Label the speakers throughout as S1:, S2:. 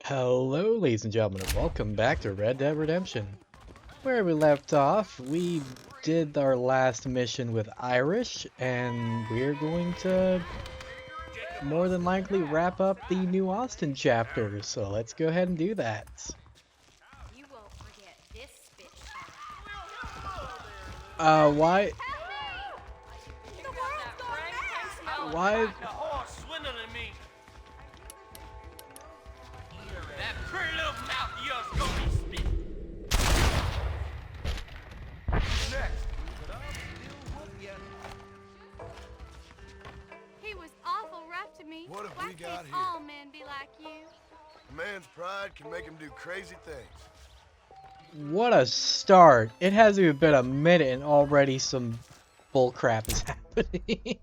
S1: Hello, ladies and gentlemen, and welcome back to Red Dead Redemption. Where we left off, we did our last mission with Irish, and we're going to more than likely wrap up the New Austin chapter, so let's go ahead and do that.
S2: You won't forget this fish.
S1: Why? Why?
S3: The horse swindling me. That pretty little mouth of yours gonna be spit. Next. But I'll still whoop ya.
S2: He was awful rough to me.
S4: What have
S2: Why
S4: we got
S2: can't
S4: here?
S2: all men be like you?
S4: A man's pride can make him do crazy things.
S1: What a start. It hasn't even been a minute and already some bullcrap is happening.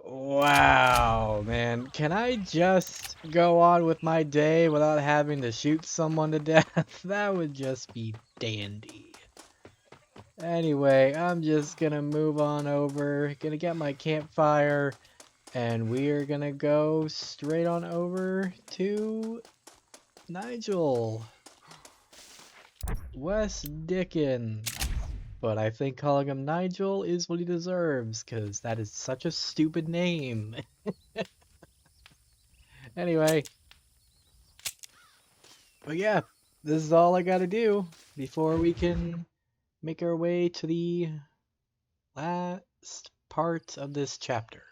S1: Wow, man. Can I just go on with my day without having to shoot someone to death? That would just be dandy. Anyway, I'm just gonna move on over, gonna get my campfire, and we're gonna go straight on over to Nigel. Wes Dickens. But I think calling him Nigel is what he deserves, because that is such a stupid name. Anyway. But yeah, this is all I gotta do before we can make our way to the last part of this chapter.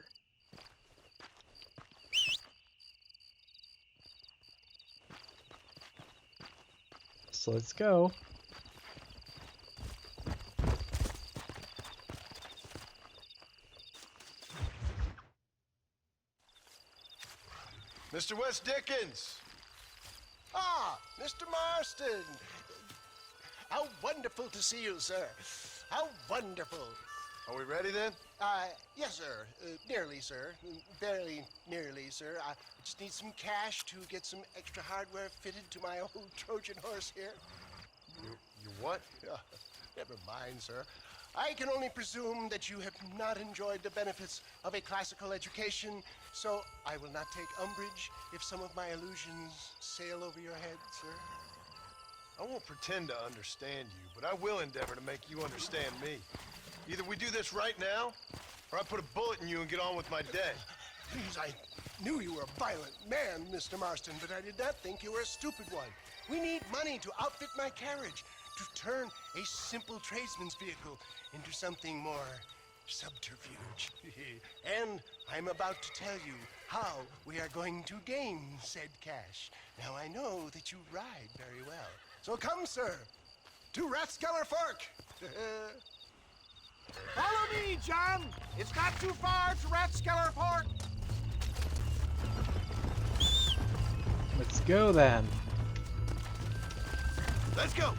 S1: So let's go.
S4: Mr. Wes Dickens! Ah, Mr. Marston!
S5: How wonderful to see you, sir. How wonderful.
S4: Are we ready then?
S5: Yes, sir. Nearly, sir. Barely nearly, sir. I just need some cash to get some extra hardware fitted to my old Trojan horse here.
S4: You what?
S5: Never mind, sir. I can only presume that you have not enjoyed the benefits of a classical education, so I will not take umbrage if some of my illusions sail over your head, sir.
S4: I won't pretend to understand you, but I will endeavor to make you understand me. Either we do this right now, or I put a bullet in you and get on with my day.
S5: Please, I knew you were a violent man, Mr. Marston, but I did not think you were a stupid one. We need money to outfit my carriage, to turn a simple tradesman's vehicle into something more subterfuge. And I'm about to tell you how we are going to gain said cash. Now, I know that you ride very well. So come, sir, to Rathskeller Fork.
S6: Follow me, John. It's not too far to Rathskeller Fork.
S1: Let's go then.
S4: Let's go!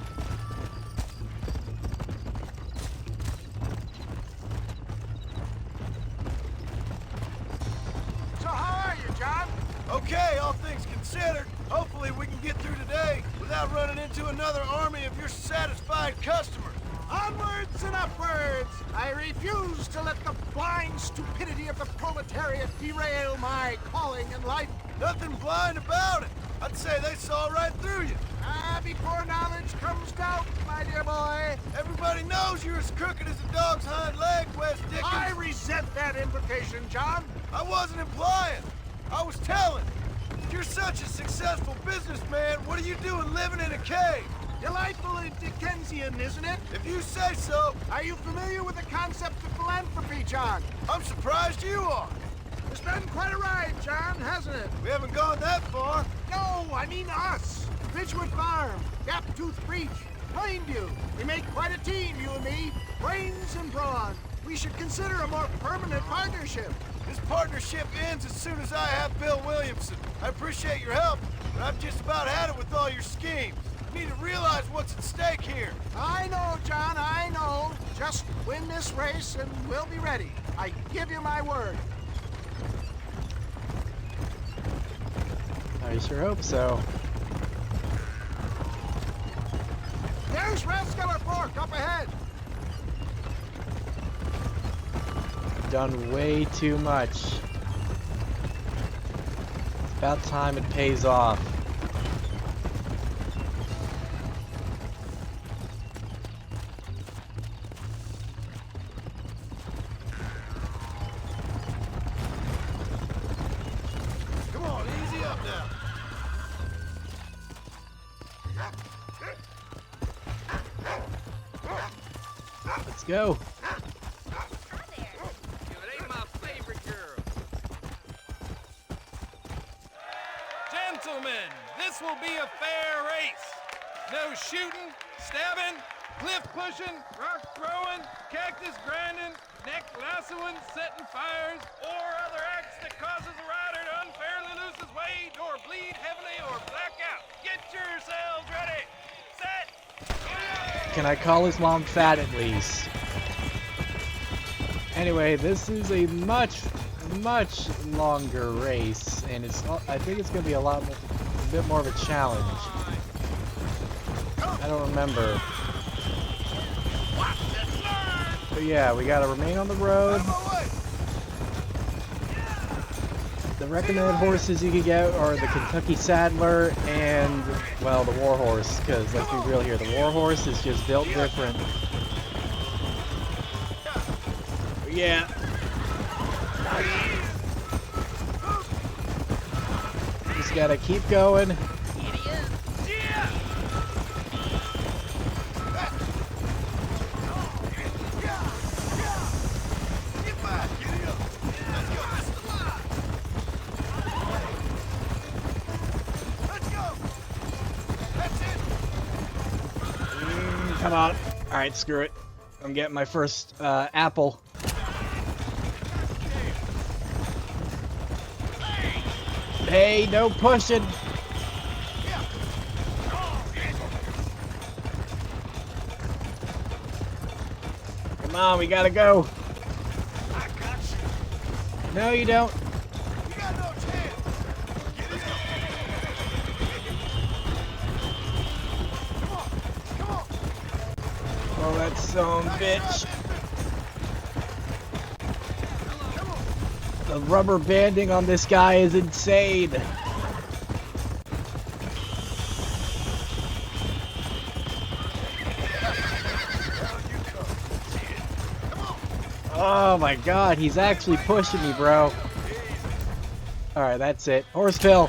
S6: So how are you, John?
S4: Okay, all things considered, hopefully we can get through today without running into another army of your satisfied customers.
S6: Onwards and upwards. I refuse to let the blind stupidity of the proletariat derail my calling in life.
S4: Nothing blind about it. I'd say they saw right through you.
S6: Before knowledge comes doubt, my dear boy.
S4: Everybody knows you're as crooked as a dog's hind leg, Wes Dickens.
S6: I resent that implication, John.
S4: I wasn't implying. I was telling. If you're such a successful businessman, what are you doing living in a cave?
S6: Delightfully Dickensian, isn't it?
S4: If you say so.
S6: Are you familiar with the concept of philanthropy, John?
S4: I'm surprised you are.
S6: It's been quite a ride, John, hasn't it?
S4: We haven't gone that far.
S6: No, I mean us. Ridgewood Farm, Gaptooth Breach, Plainview. We make quite a team, you and me. Brains and brawn. We should consider a more permanent partnership.
S4: This partnership ends as soon as I have Bill Williamson. I appreciate your help, but I've just about had it with all your schemes. You need to realize what's at stake here.
S6: I know, John, I know. Just win this race and we'll be ready. I give you my word.
S1: I sure hope so.
S6: There's Rathskeller Fork up ahead.
S1: Done way too much. About time it pays off.
S4: Come on, easy up now.
S1: Let's go.
S2: Hi there.
S3: It ain't my favorite girl. Gentlemen, this will be a fair race. No shooting, stabbing, cliff pushing, rock throwing, cactus grinding, neck lassoing, setting fires, or other acts that causes a rider to unfairly lose his weight or bleed heavily or black out. Get yourselves ready. Set.
S1: Can I call his mom fat at least? Anyway, this is a much longer race, and I think it's gonna be a bit more of a challenge. I don't remember. But yeah, we gotta remain on the road. The recommended horses you can get are the Kentucky Saddler and, well, the War Horse, because let's be real here, the War Horse is just built different. But yeah. Just gotta keep going. Come on. Alright, screw it. I'm getting my first apple. Hey, no pushing. Come on, we gotta go. No, you don't. Oh, that son bitch. The rubber banding on this guy is insane. Oh my god, he's actually pushing me, bro. Alright, that's it. Horsepill.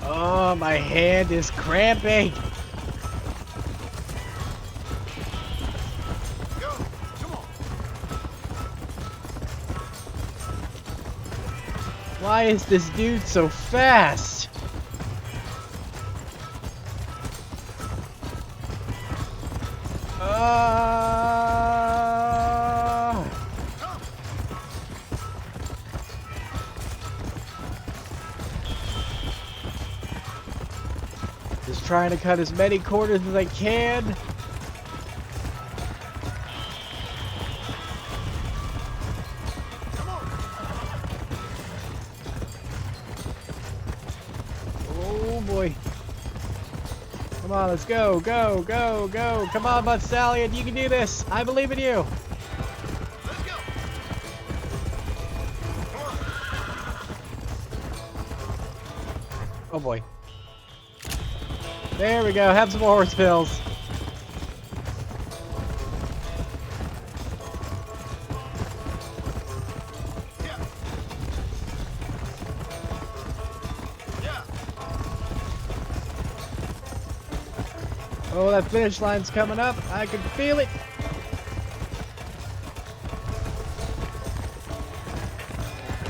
S1: Oh, my hand is cramping. Why is this dude so fast? Just trying to cut as many corners as I can. Oh boy. Come on, let's go, go, go, go. Come on, Bud Stallion, you can do this. I believe in you.
S4: Let's go.
S1: Oh boy. There we go, have some more horse pills. Oh, that finish line's coming up. I can feel it.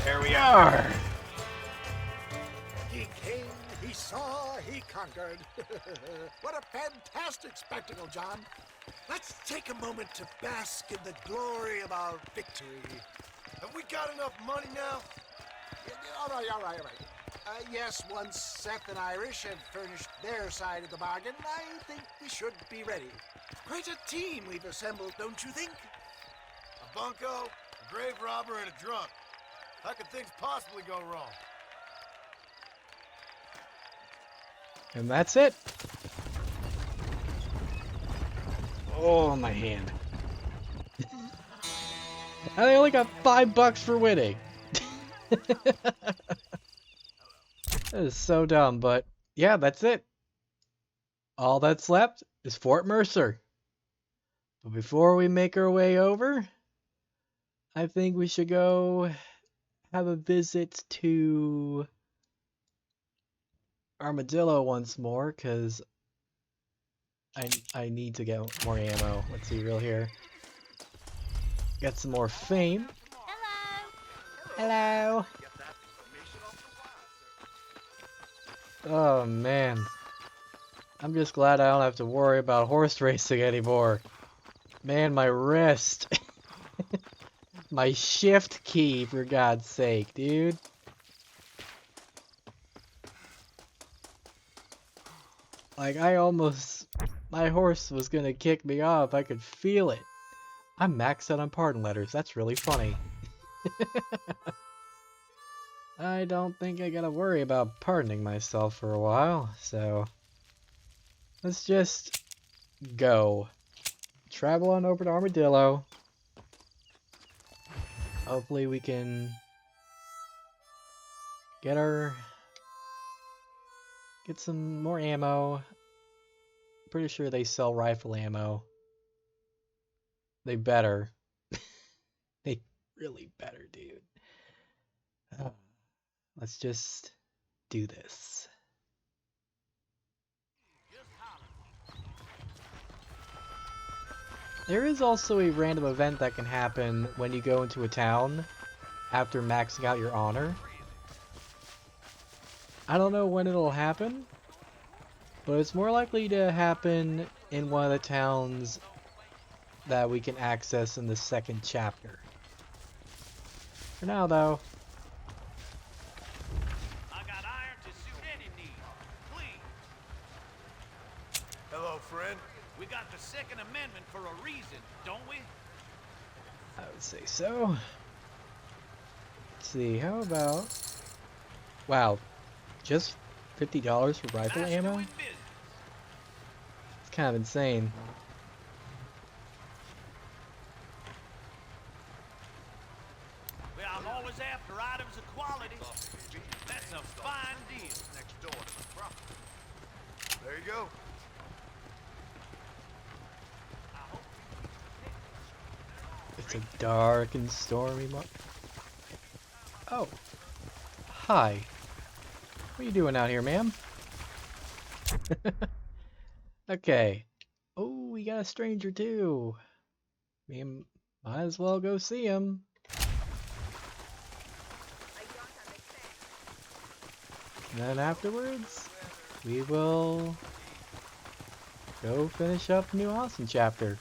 S1: There we are.
S6: He came, he saw, he conquered. What a fantastic spectacle, John. Let's take a moment to bask in the glory of our victory.
S4: Have we got enough money now?
S6: All right. Yes, once Seth and Irish have furnished their side of the bargain, I think we should be ready. Quite a team we've assembled, don't you think?
S4: A bunco, a grave robber, and a drunk. How could things possibly go wrong?
S1: And that's it. Oh, my hand. And I only got $5 for winning. That is so dumb, but yeah, that's it. All that's left is Fort Mercer. But before we make our way over, I think we should go have a visit to Armadillo once more, because I need to get more ammo. Let's see real here. Get some more fame.
S2: Hello.
S1: Hello. Oh man. I'm just glad I don't have to worry about horse racing anymore. Man, my wrist. My shift key, for God's sake, dude. Like, my horse was gonna kick me off. I could feel it. I'm maxed out on pardon letters. That's really funny. I don't think I gotta worry about pardoning myself for a while, so let's just go. Travel on over to Armadillo. Hopefully we can get some more ammo. Pretty sure they sell rifle ammo. They better. They really better, dude. Let's just do this. There is also a random event that can happen when you go into a town after maxing out your honor. I don't know when it'll happen, but it's more likely to happen in one of the towns that we can access in the second chapter. For now, though.
S7: I got iron to suit any need. Please.
S4: Hello, friend.
S7: We got the Second Amendment for a reason, don't we?
S1: I would say so. Let's see, how about... Wow, just $50 for rifle
S7: Nice
S1: ammo?
S7: doing business.
S1: It's kind of insane.
S7: Well, I'm always after items of quality. That's a fine deal.
S4: Next door. There you go.
S1: It's a dark and stormy month. Oh. Hi. What are you doing out here, ma'am? Okay. Oh, we got a stranger too. We might as well go see him. And then afterwards, we will go finish up New Austin chapter.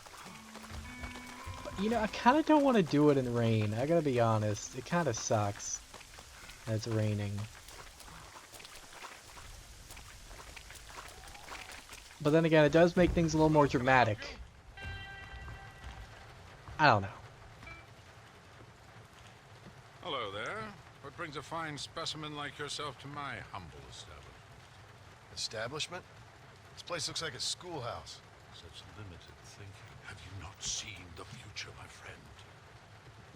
S1: You know, I kind of don't want to do it in the rain. I gotta be honest. It kind of sucks that it's raining. But then again, it does make things a little more dramatic. I don't know.
S8: Hello there. What brings a fine specimen like yourself to my humble establishment?
S4: Establishment? This place looks like a schoolhouse.
S8: Such limited thinking. Have you not seen the future, my friend?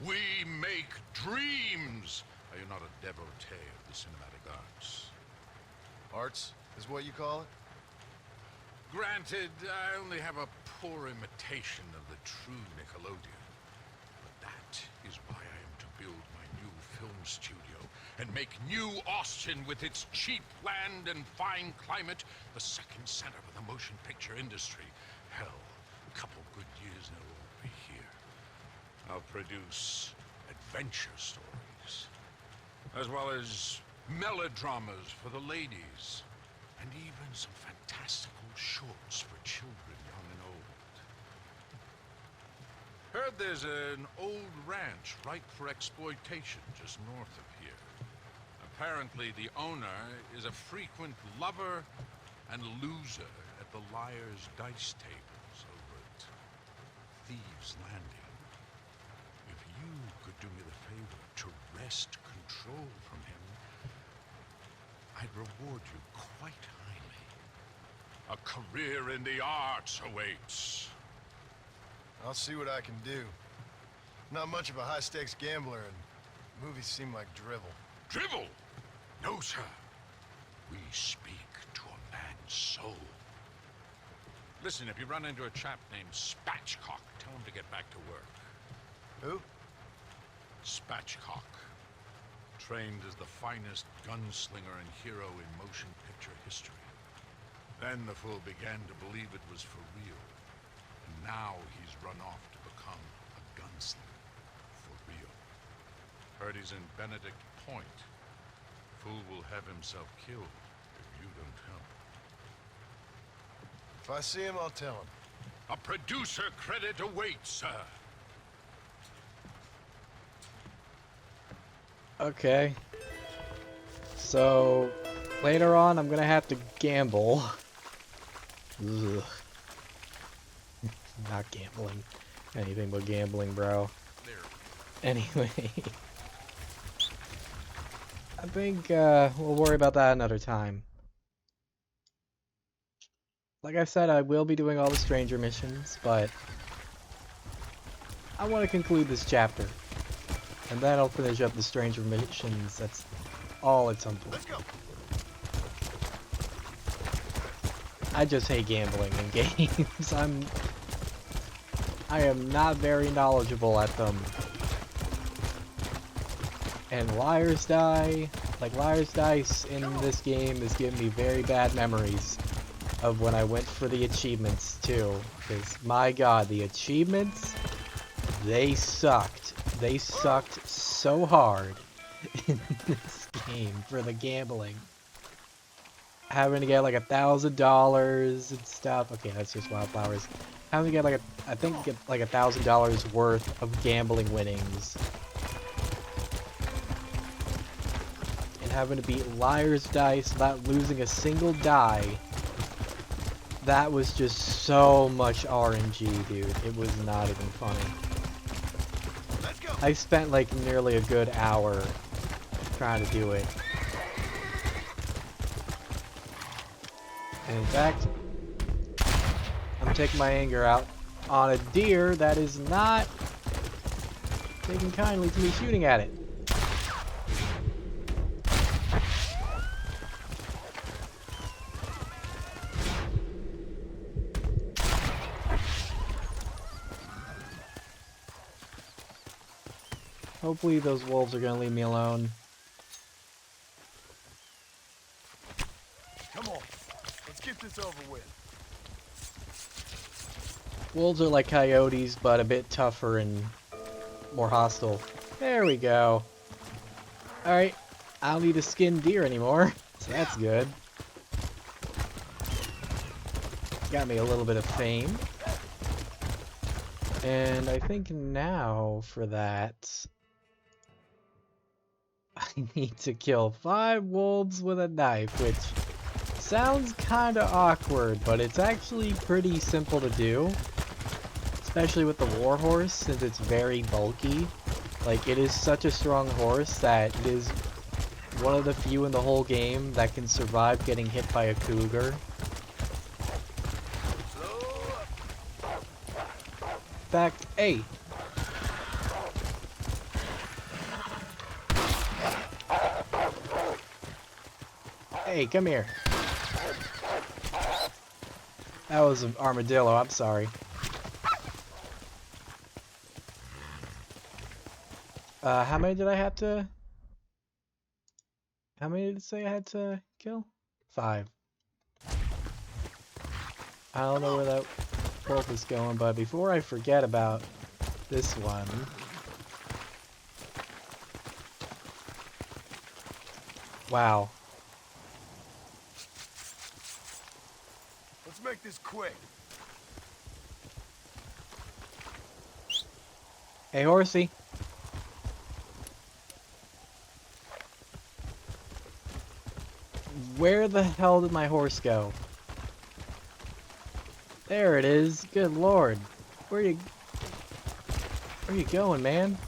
S8: We make dreams! Are you not a devotee of the cinematic arts?
S4: Arts is what you call it?
S8: Granted, I only have a poor imitation of the true Nickelodeon. But that is why I am to build my new film studio and make New Austin with its cheap land and fine climate the second center of the motion picture industry. Hell, a couple good years and it'll all be here. I'll produce adventure stories, as well as melodramas for the ladies, and even some fantastical shorts for children, young and old. Heard there's an old ranch ripe for exploitation just north of here. Apparently the owner is a frequent lover and loser at the liar's dice tables over at Thieves' Landing. If you could do me the favor to wrest control from him, I'd reward you quite highly. A career in the arts awaits.
S4: I'll see what I can do. Not much of a high-stakes gambler, and movies seem like drivel.
S8: Drivel? No, sir. We speak to a man's soul. Listen, if you run into a chap named Spatchcock, tell him to get back to work.
S4: Who?
S8: Spatchcock. Trained as the finest gunslinger and hero in motion picture history. Then the fool began to believe it was for real. And now he's run off to become a gunslinger. For real. Heard he's in Benedict Point. Fool will have himself killed if you don't help.
S4: If I see him, I'll tell him.
S8: A producer credit awaits, sir.
S1: Okay. So, later on, I'm gonna have to gamble. Ugh. Not gambling. Anything but gambling, bro. Anyway. I think, we'll worry about that another time. Like I said, I will be doing all the stranger missions, but I want to conclude this chapter. And then I'll finish up the stranger missions. That's all at some point.
S4: Let's go.
S1: I just hate gambling in games. I am not very knowledgeable at them. And Liar's Dice in this game is giving me very bad memories of when I went for the achievements too. Because my god, the achievements, they sucked. They sucked so hard in this game for the gambling. Having to get like $1,000 and stuff. Okay, that's just wildflowers. Having to get like I think get like $1,000 worth of gambling winnings. And having to beat Liar's Dice without losing a single die. That was just so much RNG, dude. It was not even funny. I spent like nearly a good hour trying to do it. And in fact, I'm taking my anger out on a deer that is not taking kindly to me shooting at it. Hopefully those wolves are gonna leave me alone.
S4: Come on. Let's get this over with.
S1: Wolves are like coyotes, but a bit tougher and more hostile. There we go. Alright, I don't need to skin deer anymore, so that's good. Got me a little bit of fame. And I think now for that, I need to kill 5 wolves with a knife, which sounds kinda awkward, but it's actually pretty simple to do. Especially with the warhorse, since it's very bulky. Like, it is such a strong horse that it is one of the few in the whole game that can survive getting hit by a cougar. In fact, hey! Hey, come here. That was an armadillo, I'm sorry. How many did I have to... How many did it say I had to kill? 5. I don't know where that wolf is going, but before I forget about this one... Wow.
S4: Let's make this quick.
S1: Hey, horsey. Where the hell did my horse go? There it is. Good lord. Where you going, man?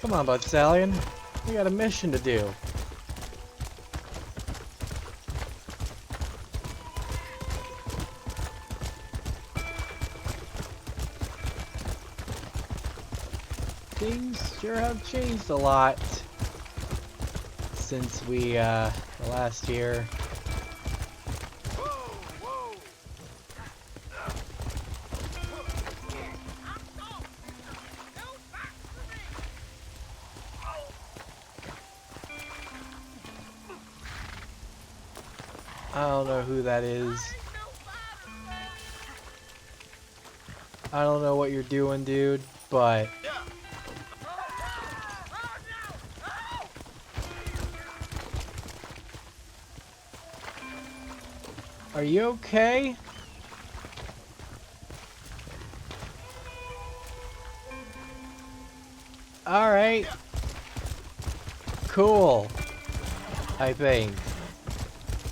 S1: Come on, Bud Stallion. We got a mission to do. things sure have changed a lot since we, the last year. I don't know who that is. I don't know what you're doing, dude, but... Are you okay? Alright. Cool. I think.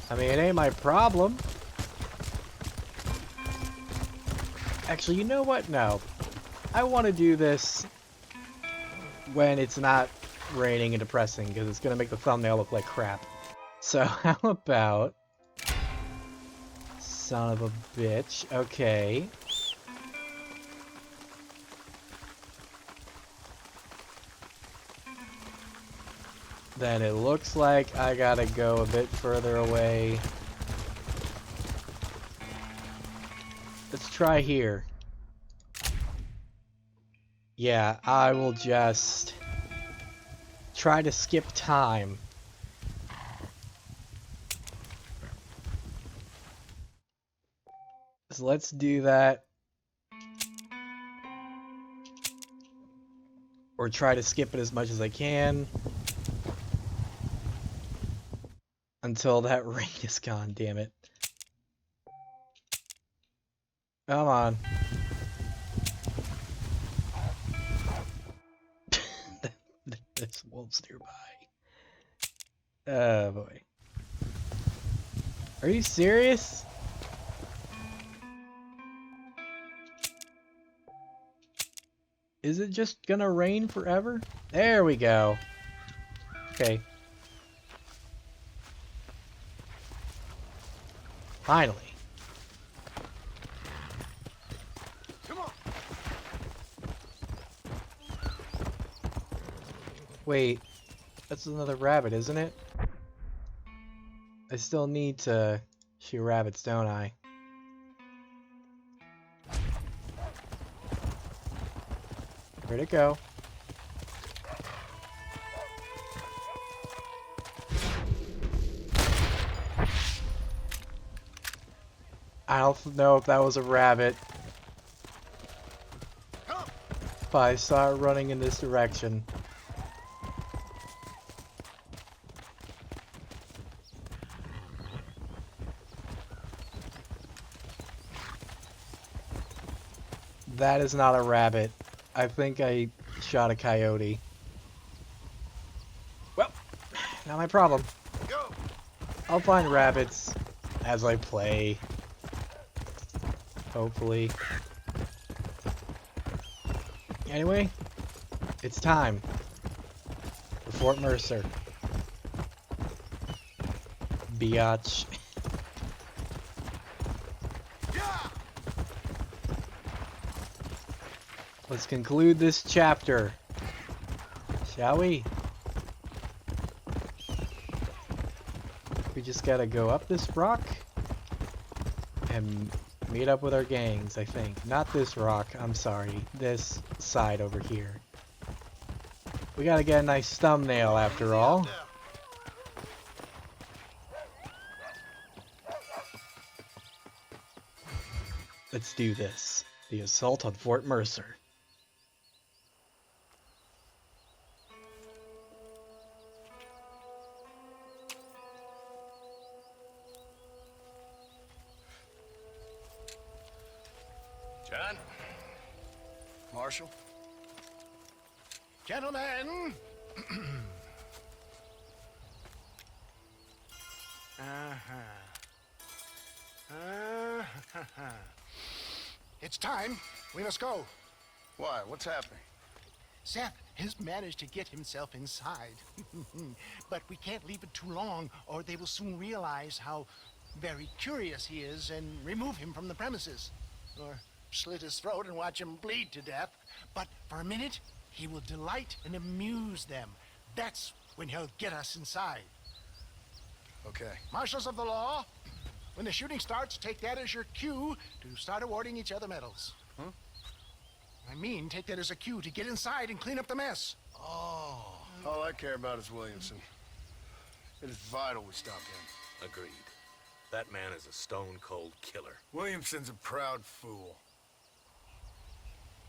S1: I mean, it ain't my problem. Actually, you know what? No. I want to do this when it's not raining and depressing, because it's going to make the thumbnail look like crap. So, how about... Son of a bitch. Okay. Then it looks like I gotta go a bit further away. Let's try here. Yeah, I will just try to skip time. So let's do that. Or try to skip it as much as I can. Until that rain is gone, damn it. Come on. There's wolves nearby. Oh boy. Are you serious? Is it just gonna rain forever? There we go. Okay. Finally.
S5: Come on.
S1: Wait, that's another rabbit, isn't it? I still need to shoot rabbits, don't I? Where'd it go? I don't know if that was a rabbit, but I saw it running in this direction. That is not a rabbit. I think I shot a coyote. Well, not my problem.
S5: Go.
S1: I'll find rabbits as I play. Hopefully. Anyway, it's time for Fort Mercer. Biatch. Let's conclude this chapter, shall we? We just gotta go up this rock and meet up with our gangs, I think. Not this rock, I'm sorry. This side over here. We gotta get a nice thumbnail after all. Let's do this. The assault on Fort Mercer.
S5: John? Marshal? Gentlemen! It's time. We must go.
S4: Why? What's happening?
S5: Seth has managed to get himself inside. But we can't leave it too long, or they will soon realize how very curious he is and remove him from the premises. Or slit his throat and watch him bleed to death. But for a minute,
S6: He will delight and amuse them. That's when he'll get us inside.
S4: Okay.
S6: Marshals of the law, when the shooting starts, take that as your cue to start awarding each other medals.
S4: Huh?
S6: I mean, take that as a cue to get inside and clean up the mess.
S4: Oh. All I care about is Williamson. It is vital we stop him.
S9: Agreed. That man is a stone-cold killer.
S4: Williamson's a proud fool.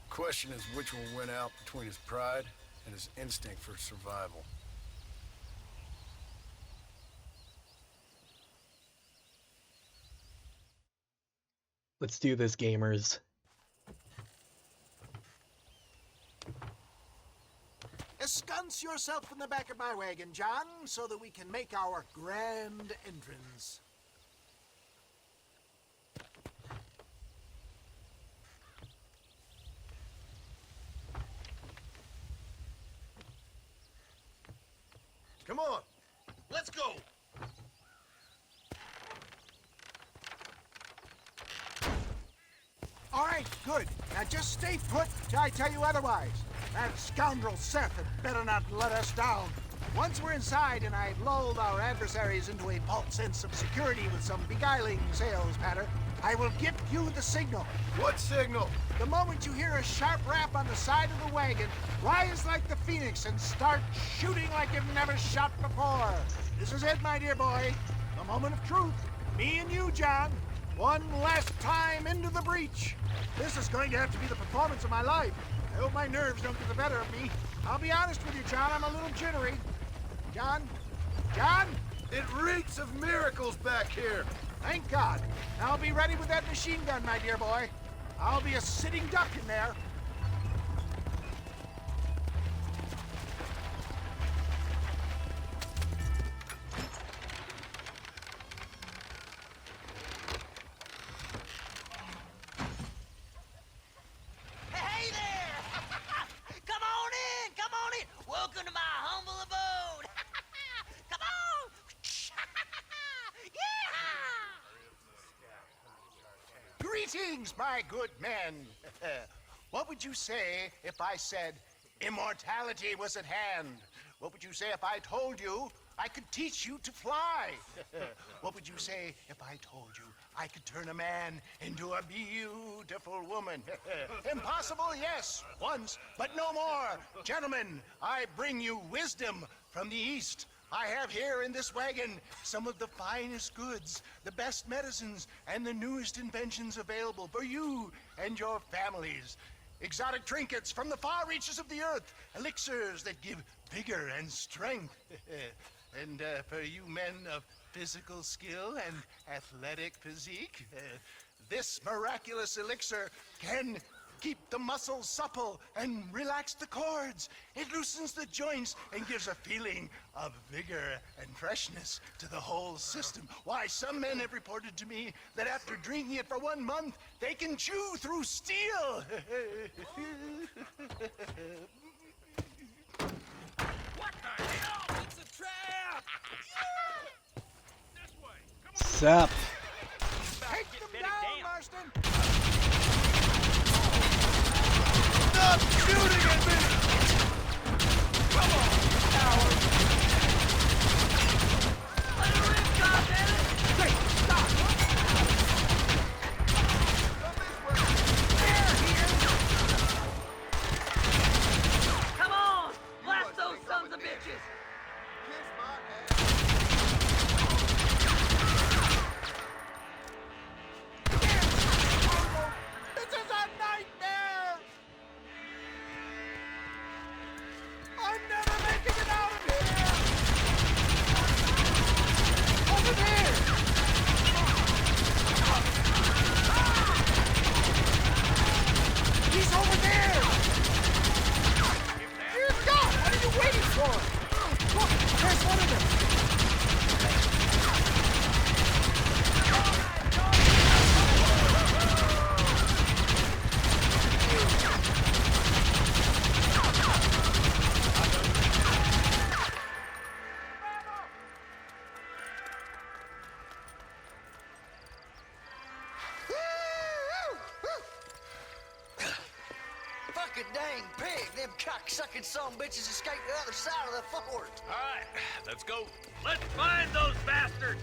S4: Question is which will win out between his pride and his instinct for survival.
S1: Let's do this, gamers.
S6: Ensconce yourself in the back of my wagon, John, so that we can make our grand entrance.
S4: Come on, let's go!
S6: All right, good. Now just stay put till I tell you otherwise. That scoundrel Seth had better not let us down. Once we're inside and I've lulled our adversaries into a false sense of security with some beguiling sales patter, I will give you the signal.
S4: What signal?
S6: The moment you hear a sharp rap on the side of the wagon, rise like the phoenix and start shooting like you've never shot before. This is it, my dear boy. The moment of truth. Me and you, John. One last time into the breach. This is going to have to be the performance of my life. I hope my nerves don't get the better of me. I'll be honest with you, John, I'm a little jittery. John? John?
S4: It reeks of miracles back here.
S6: Thank God. Now I'll be ready with that machine gun, my dear boy. I'll be a sitting duck in there.
S7: Hey there! Come on in! Come on in! Welcome to my humble abode! Come on! Yeah!
S6: Greetings, my good men. What would you say if I said immortality was at hand? What would you say if I told you I could teach you to fly? What would you say if I told you I could turn a man into a beautiful woman? Impossible, yes, once, but no more. Gentlemen, I bring you wisdom from the East. I have here in this wagon some of the finest goods, the best medicines, and the newest inventions available for you and your families. Exotic trinkets from the far reaches of the earth, elixirs that give vigor and strength. And for you men of physical skill and athletic physique, this miraculous elixir can keep the muscles supple and relax the cords. It loosens the joints and gives a feeling of vigor and freshness to the whole system. Why, some men have reported to me that after drinking it for 1 month, they can chew through steel.
S3: What the hell? It's a trap! This way. Come on.
S1: Sup?
S6: Take them down, Marston!
S4: Stop shooting at me!
S3: Come on, coward!
S7: Let her rip, goddammit!
S6: Hey, stop!
S7: Come on! Blast those sons of bitches!
S4: Kiss my ass.
S6: This is a nightmare! I'm never making it out of here!
S7: dang pig. Them cocksucking son bitches escaped the other side of the fort.
S9: All right, let's go. Let's find those bastards.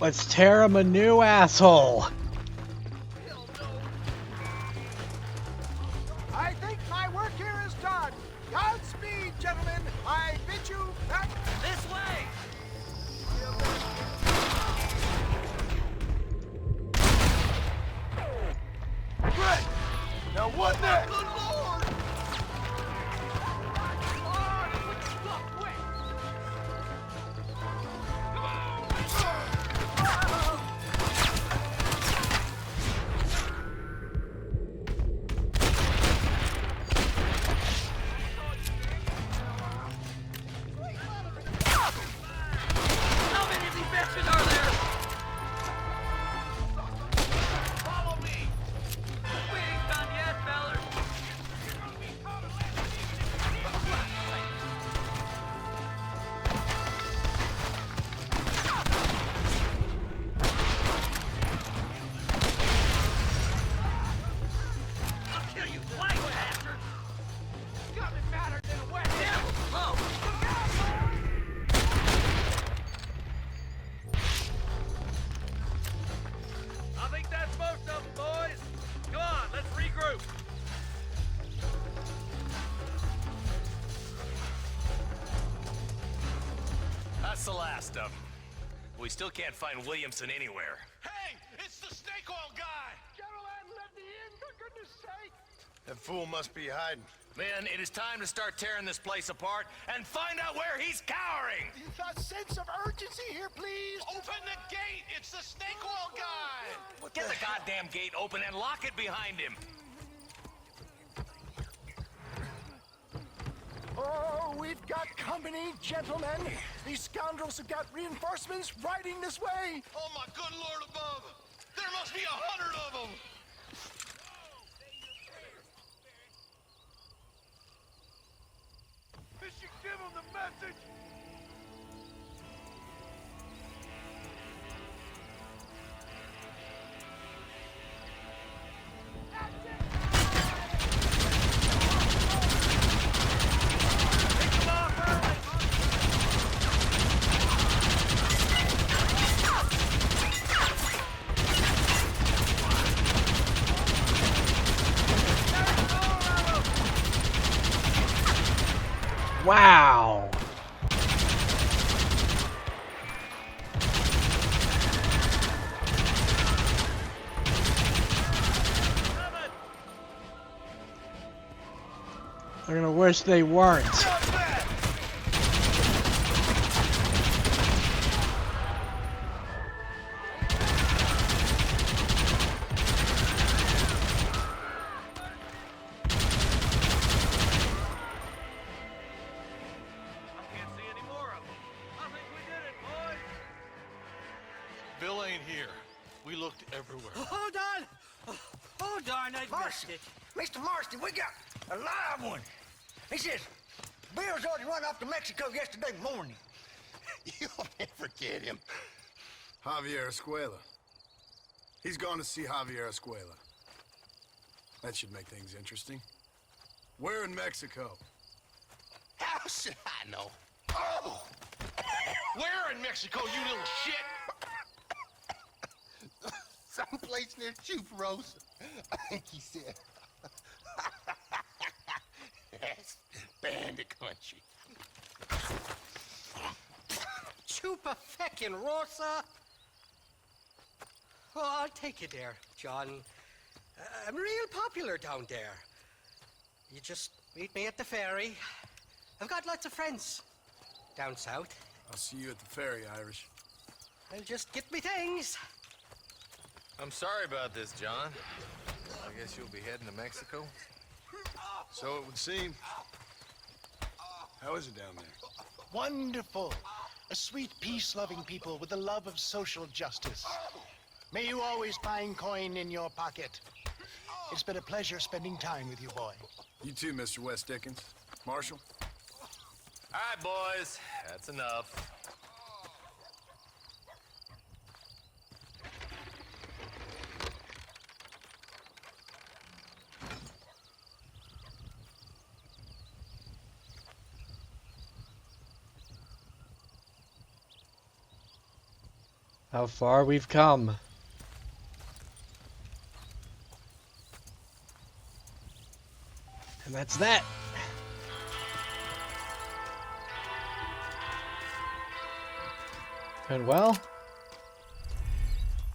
S1: Let's tear him a new asshole.
S5: I think my work here is done. Godspeed, gentlemen. I bid you back.
S7: This way!
S4: Great! Now what next?
S7: Good Lord! How many of these bitches are there? Follow me! We ain't done yet, fellas. I'll kill you twice, bastard! Nothing matters than a wet devil! Oh! I think that's most of them, boys. Come on, let's regroup.
S9: That's the last of them. We still can't find Williamson anywhere.
S4: Hey, it's the snake oil guy!
S5: Gentlemen, let me in, for goodness sake.
S4: That fool must be hiding.
S9: Men, it is time to start tearing this place apart and find out where he's cowering!
S5: A sense of urgency here, please.
S4: Open the gate! It's the snake oil guy!
S9: Get the goddamn gate open and lock it behind him!
S5: Oh, we've got company, gentlemen. These scoundrels have got reinforcements riding this way.
S4: Oh my good Lord above! There must be 100 of them!
S3: They should give him the message.
S1: Wow. They're gonna wish they weren't.
S4: Bill ain't here. We looked everywhere.
S7: Hold on! Oh, darn, I missed it. Mr. Marston, we got a live one. He says, Bill's already run off to Mexico yesterday morning.
S4: You'll never get him. Javier Escuela. He's gone to see Javier Escuela. That should make things interesting. Where in Mexico?
S6: How should I know? Oh!
S4: Where in Mexico, you little shit?
S6: Someplace near Chuparosa, I think he said. That's bandit country.
S7: Chupa-feckin'-rosa? Oh, I'll take you there, John. I'm real popular down there. You just meet me at the ferry. I've got lots of friends down south.
S4: I'll see you at the ferry, Irish.
S7: I'll just get me things.
S3: I'm sorry about this, John. I guess you'll be heading to Mexico?
S4: So it would seem. How is it down there?
S5: Wonderful. A sweet, peace-loving people with the love of social justice. May you always find coin in your pocket. It's been a pleasure spending time with you, boy.
S4: You too, Mr. West Dickens. Marshal?
S9: All right, boys. That's enough.
S1: How far we've come. And that's that. And well,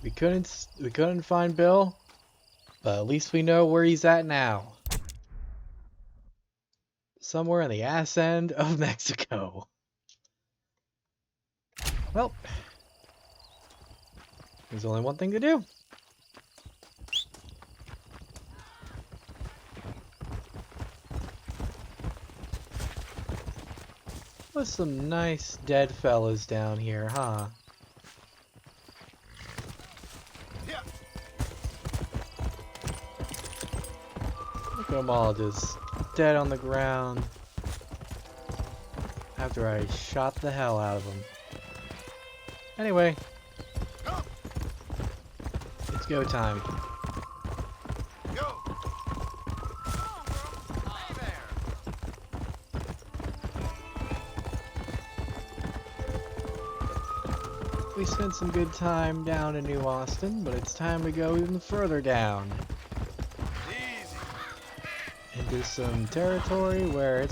S1: we couldn't find Bill, but at least we know where he's at now. Somewhere in the ass end of Mexico. Well, there's only one thing to do. With some nice dead fellas down here, huh?
S4: Yeah.
S1: Look at them all just dead on the ground after I shot the hell out of them. Anyway, it's go time.
S4: Go.
S1: We spent some good time down in New Austin, but it's time to go even further down.
S4: Easy.
S1: Into some territory where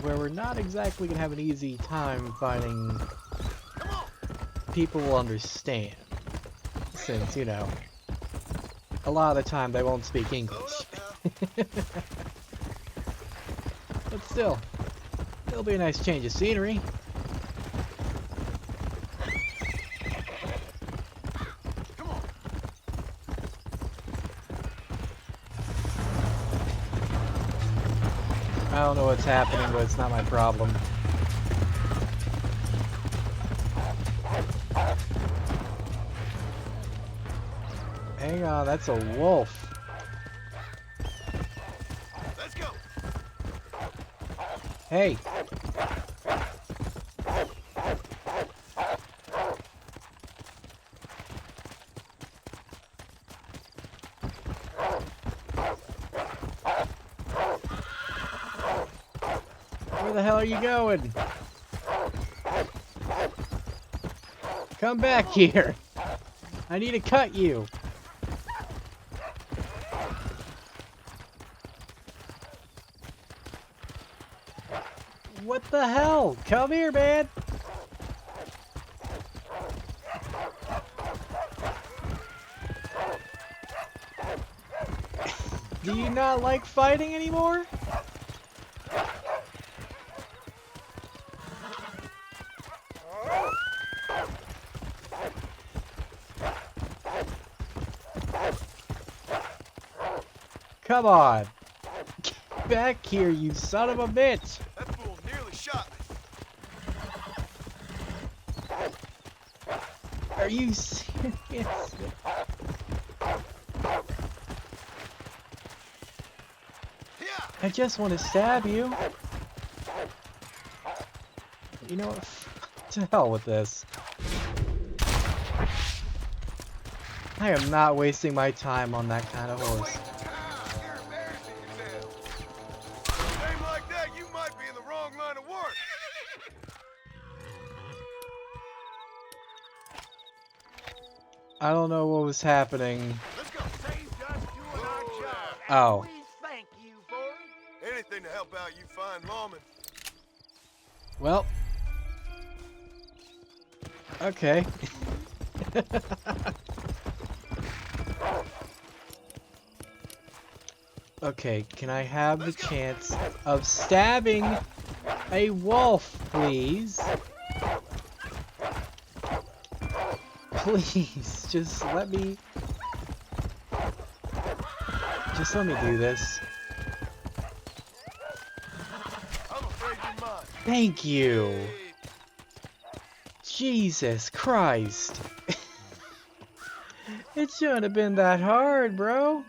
S1: we're not exactly gonna have an easy time finding people will understand. Since, you know, a lot of the time they won't speak English. But still, it'll be a nice change of scenery. I don't know what's happening, but it's not my problem. Hang on, that's a wolf.
S4: Let's go.
S1: Hey. Where the hell are you going? Come back here. I need to cut you. What the hell? Come here, man. Do you not like fighting anymore? Come on. Get back here, you son of a bitch.
S4: That fool nearly shot me.
S1: Are you serious? I just want to stab you. You know what? To hell with this. I am not wasting my time on that kind of horse.
S4: You're embarrassing yourself. Name like that, you might be in the wrong line of work.
S1: I don't know what was happening.
S4: Let's go. Save just doing our job.
S1: Oh.
S4: We thank you for it. Anything to help out you fine lawmen.
S1: Well. Okay. Okay, can I have the chance of stabbing a wolf, please? Please, just let me do this.
S4: I'm afraid you're mine.
S1: Thank you. Jesus Christ. It shouldn't have been that hard, bro.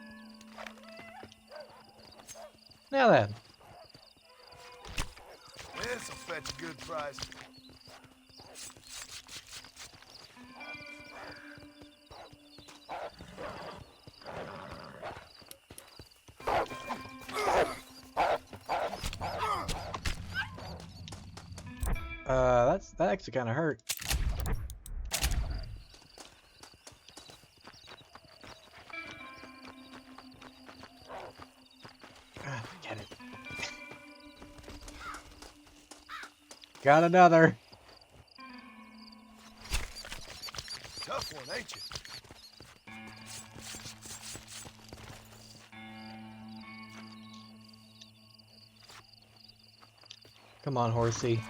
S1: Now then.
S4: This'll fetch a good price.
S1: That actually kind of hurt. Got another.
S5: Tough one, ain't you?
S1: Come on, horsey.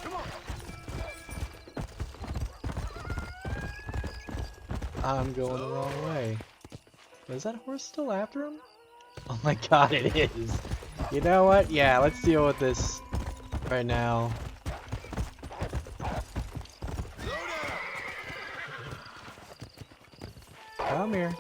S5: Come on.
S1: I'm going the wrong way. Is that horse still after him? Oh my god, it is. You know what? Yeah, let's deal with this right now. Come here.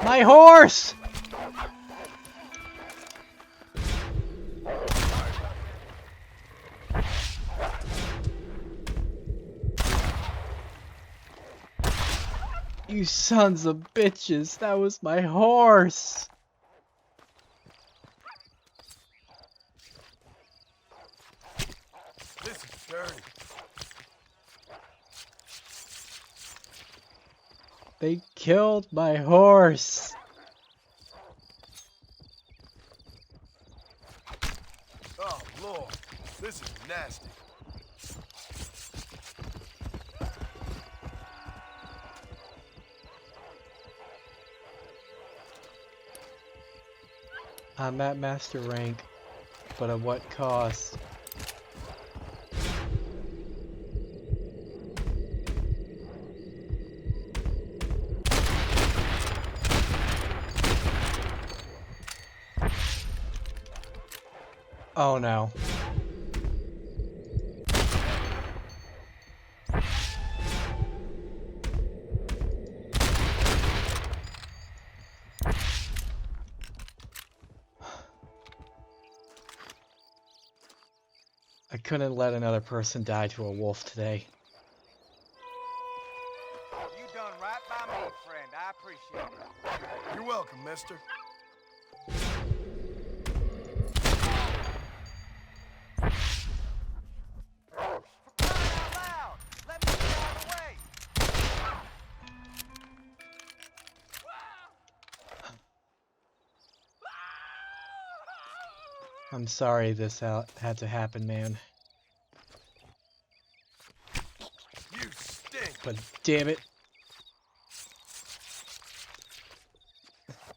S1: My horse! You sons of bitches, that was my horse!
S5: This is dirty.
S1: They killed my horse!
S5: Oh, Lord. This is nasty.
S1: I'm at master rank, but at what cost? Oh no. I couldn't let another person die to a wolf today.
S6: You done right by me, friend. I appreciate it.
S5: You're welcome, mister.
S6: For crying out loud! Let me get out of the way!
S1: I'm sorry this had to happen, man.
S5: You stink.
S1: But damn it.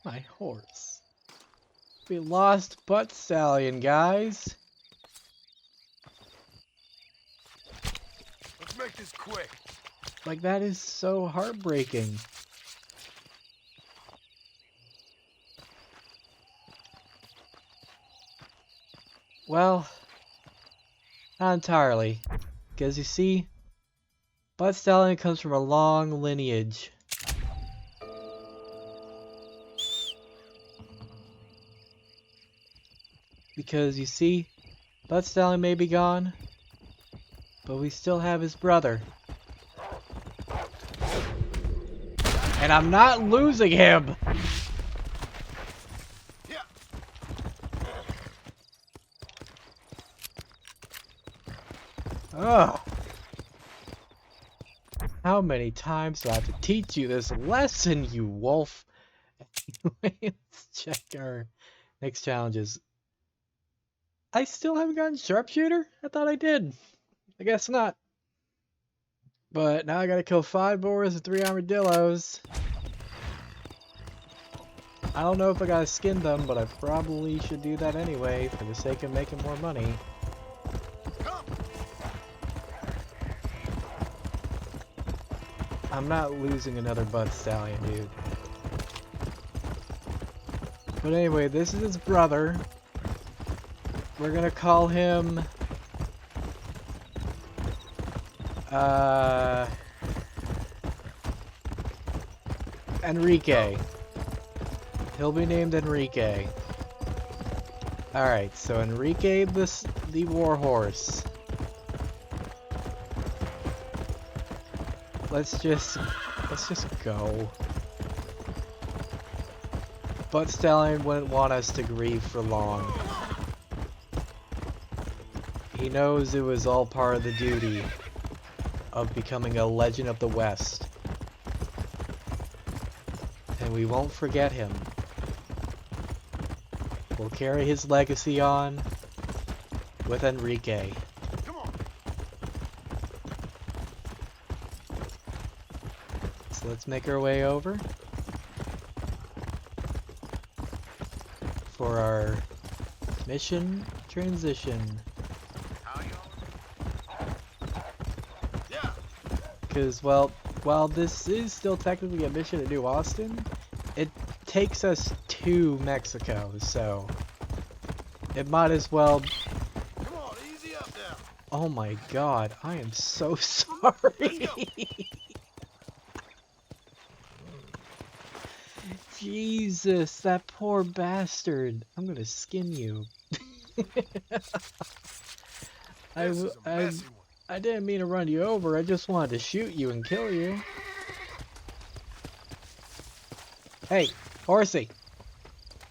S1: My horse. We lost Butt Stallion, guys.
S5: Let's make this quick.
S1: Like, that is so heartbreaking. Well, not entirely. Because you see, Butt Stallion comes from a long lineage. Because you see, Butt Stallion may be gone, but we still have his brother. And I'm not losing him!
S5: Yeah.
S1: Ugh. How many times do I have to teach you this lesson, you wolf? Anyway, let's check our next challenges. I still haven't gotten sharpshooter? I thought I did. I guess not. But now I gotta kill 5 boars and 3 armadillos. I don't know if I gotta skin them, but I probably should do that anyway for the sake of making more money. I'm not losing another Butt Stallion, dude. But anyway, this is his brother. We're gonna call him... Enrique. He'll be named Enrique. Alright, so Enrique the warhorse. Let's just go. Butt Stallion wouldn't want us to grieve for long. He knows it was all part of the duty of becoming a legend of the West. And we won't forget him. We'll carry his legacy on with Enrique.
S4: Come on.
S1: So let's make our way over for our mission transition.
S4: Yeah.
S1: Because, well, while this is still technically a mission to New Austin, it takes us to Mexico, so it might as well...
S4: Come on, easy up now.
S1: Oh my god, I am so sorry. Jesus, that poor bastard. I'm gonna skin you.
S4: This is a messy one.
S1: I didn't mean to run you over, I just wanted to shoot you and kill you. Hey, horsey.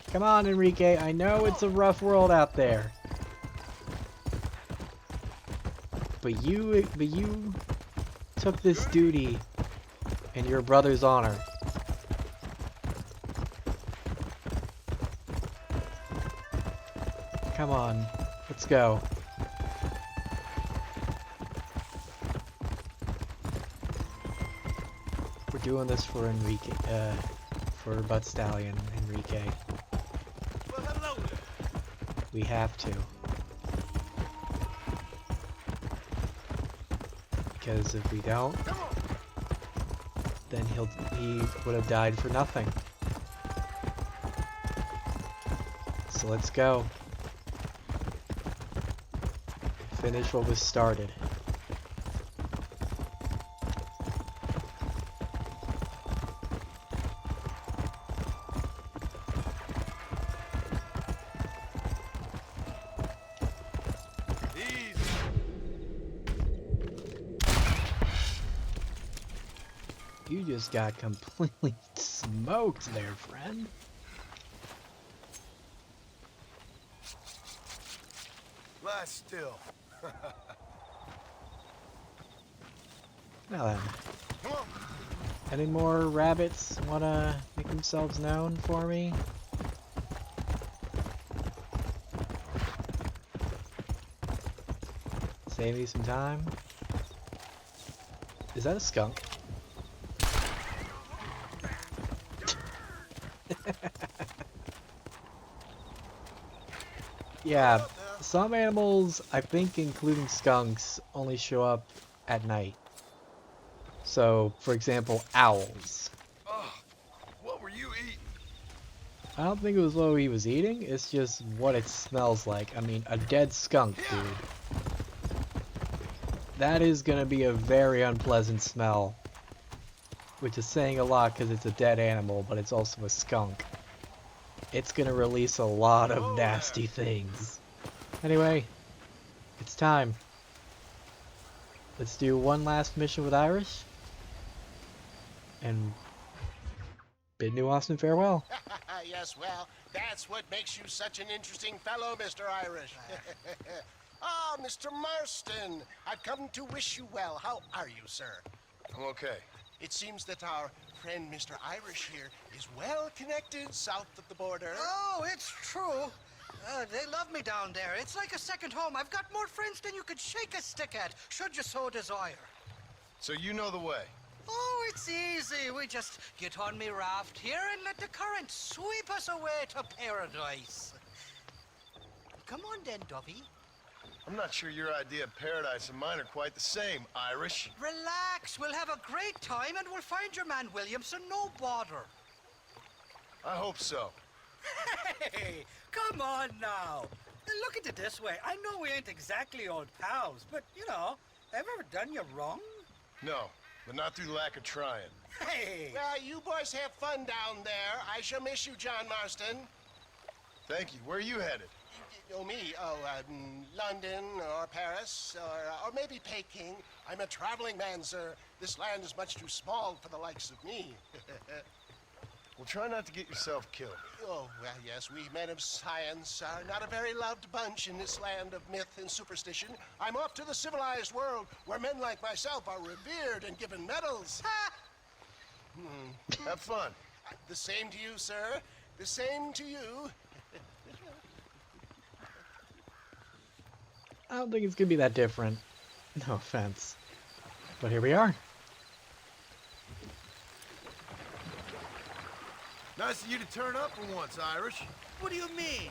S1: Come on, Enrique, I know it's a rough world out there. But you took this duty in your brother's honor. Come on, let's go. We're doing this for Enrique, for Bud Stallion, Enrique.
S4: Well, hello there.
S1: We have to. Because if we don't,
S4: Come on.
S1: then he would have died for nothing. So let's go. Finish what was started.
S4: Easy.
S1: You just got completely smoked there, friend.
S4: Lie still.
S1: Now then,
S4: Come on.
S1: any more rabbits wanna make themselves known for me? Save me some time. Is that a skunk? Yeah, some animals, I think including skunks, only show up at night. So, for example, owls.
S4: Oh, what were you eating?
S1: I don't think it was what he was eating, it's just what it smells like. I mean, a dead skunk, dude. That is gonna be a very unpleasant smell. Which is saying a lot because it's a dead animal, but it's also a skunk. It's gonna release a lot of nasty things. Anyway, it's time. Let's do one last mission with Irish. And bid New Austin farewell.
S6: Yes, well, that's what makes you such an interesting fellow, Mr. Irish. Ah, Mr. Marston, I've come to wish you well. How are you, sir?
S4: I'm okay.
S6: It seems that our friend Mr. Irish here is well connected south of the border.
S7: Oh, it's true. They love me down there. It's like a second home. I've got more friends than you could shake a stick at, should you so desire.
S4: So you know the way.
S7: Oh, it's easy. We just get on me raft here and let the current sweep us away to paradise. Come on then, Dovey.
S4: I'm not sure your idea of paradise and mine are quite the same, Irish.
S7: Relax. We'll have a great time and we'll find your man Williamson, no bother.
S4: I hope so.
S10: Hey, come on now. Look at it this way. I know we ain't exactly old pals, but, you know, have I ever done you wrong?
S4: No, but not through lack of trying.
S10: Hey!
S6: Well, you boys have fun down there. I shall miss you, John Marston.
S4: Thank you. Where are you headed?
S6: Oh, me? Oh, London or Paris or maybe Peking. I'm a traveling man, sir. This land is much too small for the likes of me.
S4: Well, try not to get yourself killed.
S5: Oh, well, yes, we men of science are not a very loved bunch in this land of myth and superstition. I'm off to the civilized world where men like myself are revered and given medals. Ha!
S4: Have fun.
S5: The same to you, sir. The same to you.
S1: I don't think it's gonna be that different. No offense. But here we are.
S4: Nice of you to turn up for once, Irish.
S10: What do you mean?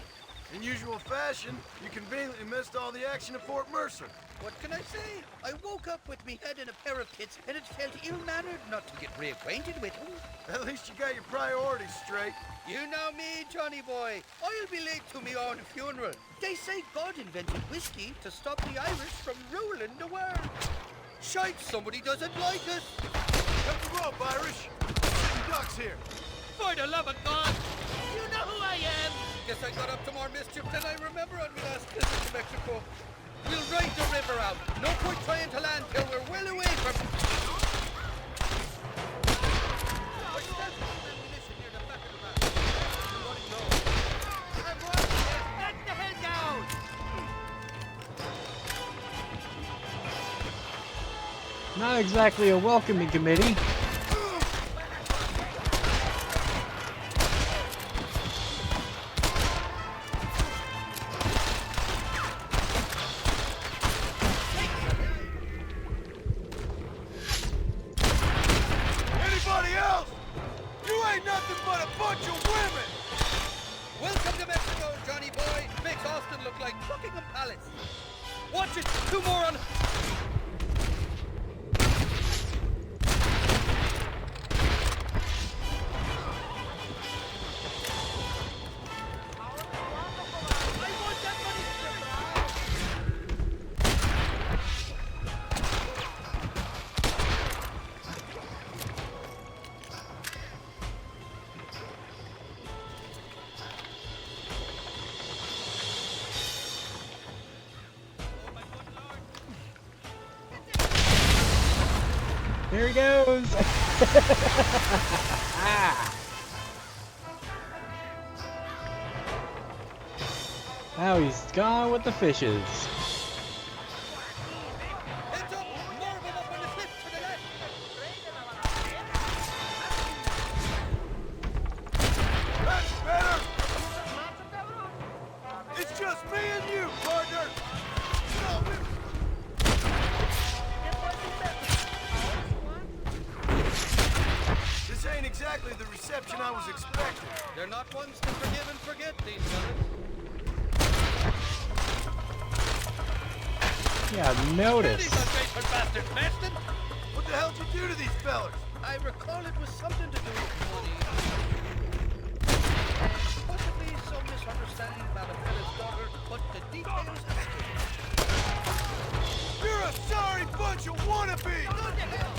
S4: In usual fashion, you conveniently missed all the action at Fort Mercer.
S10: What can I say? I woke up with me head in a pair of kits, and it felt ill-mannered not to get reacquainted with him.
S4: At least you got your priorities straight.
S10: You know me, Johnny boy. I'll be late to me own funeral. They say God invented whiskey to stop the Irish from ruling the world. Shite, somebody doesn't like us.
S4: Cut the rope, Irish. Sitting ducks here.
S10: For the love of God, you know who I am. Guess I got up to more mischief than I remember on my last visit to Mexico. We'll ride the river out. No point trying to land till we're well away from... Let the hell down!
S1: Not exactly a welcoming committee.
S4: Anybody else? You ain't nothing but a bunch of women.
S10: Welcome to Mexico, Johnny boy. Makes Austin look like Buckingham Palace. Watch it. Two more on... I want that money straight.
S1: Here he goes. Ah. Now he's gone with the fishes.
S10: Heads up! More of them up on the cliff to the left!
S4: That's better. It's just me and you, partner. This ain't exactly the reception I was expecting.
S10: They're not ones to forgive and forget, these fellas.
S1: Yeah, notice.
S10: These ungrateful bastards, Maston!
S4: What the hell did you do to these fellas?
S10: I recall it was something to do with money. Possibly some misunderstanding about a fella's daughter, but the details escape.
S4: You're a sorry bunch of wannabes!
S10: Go to hell!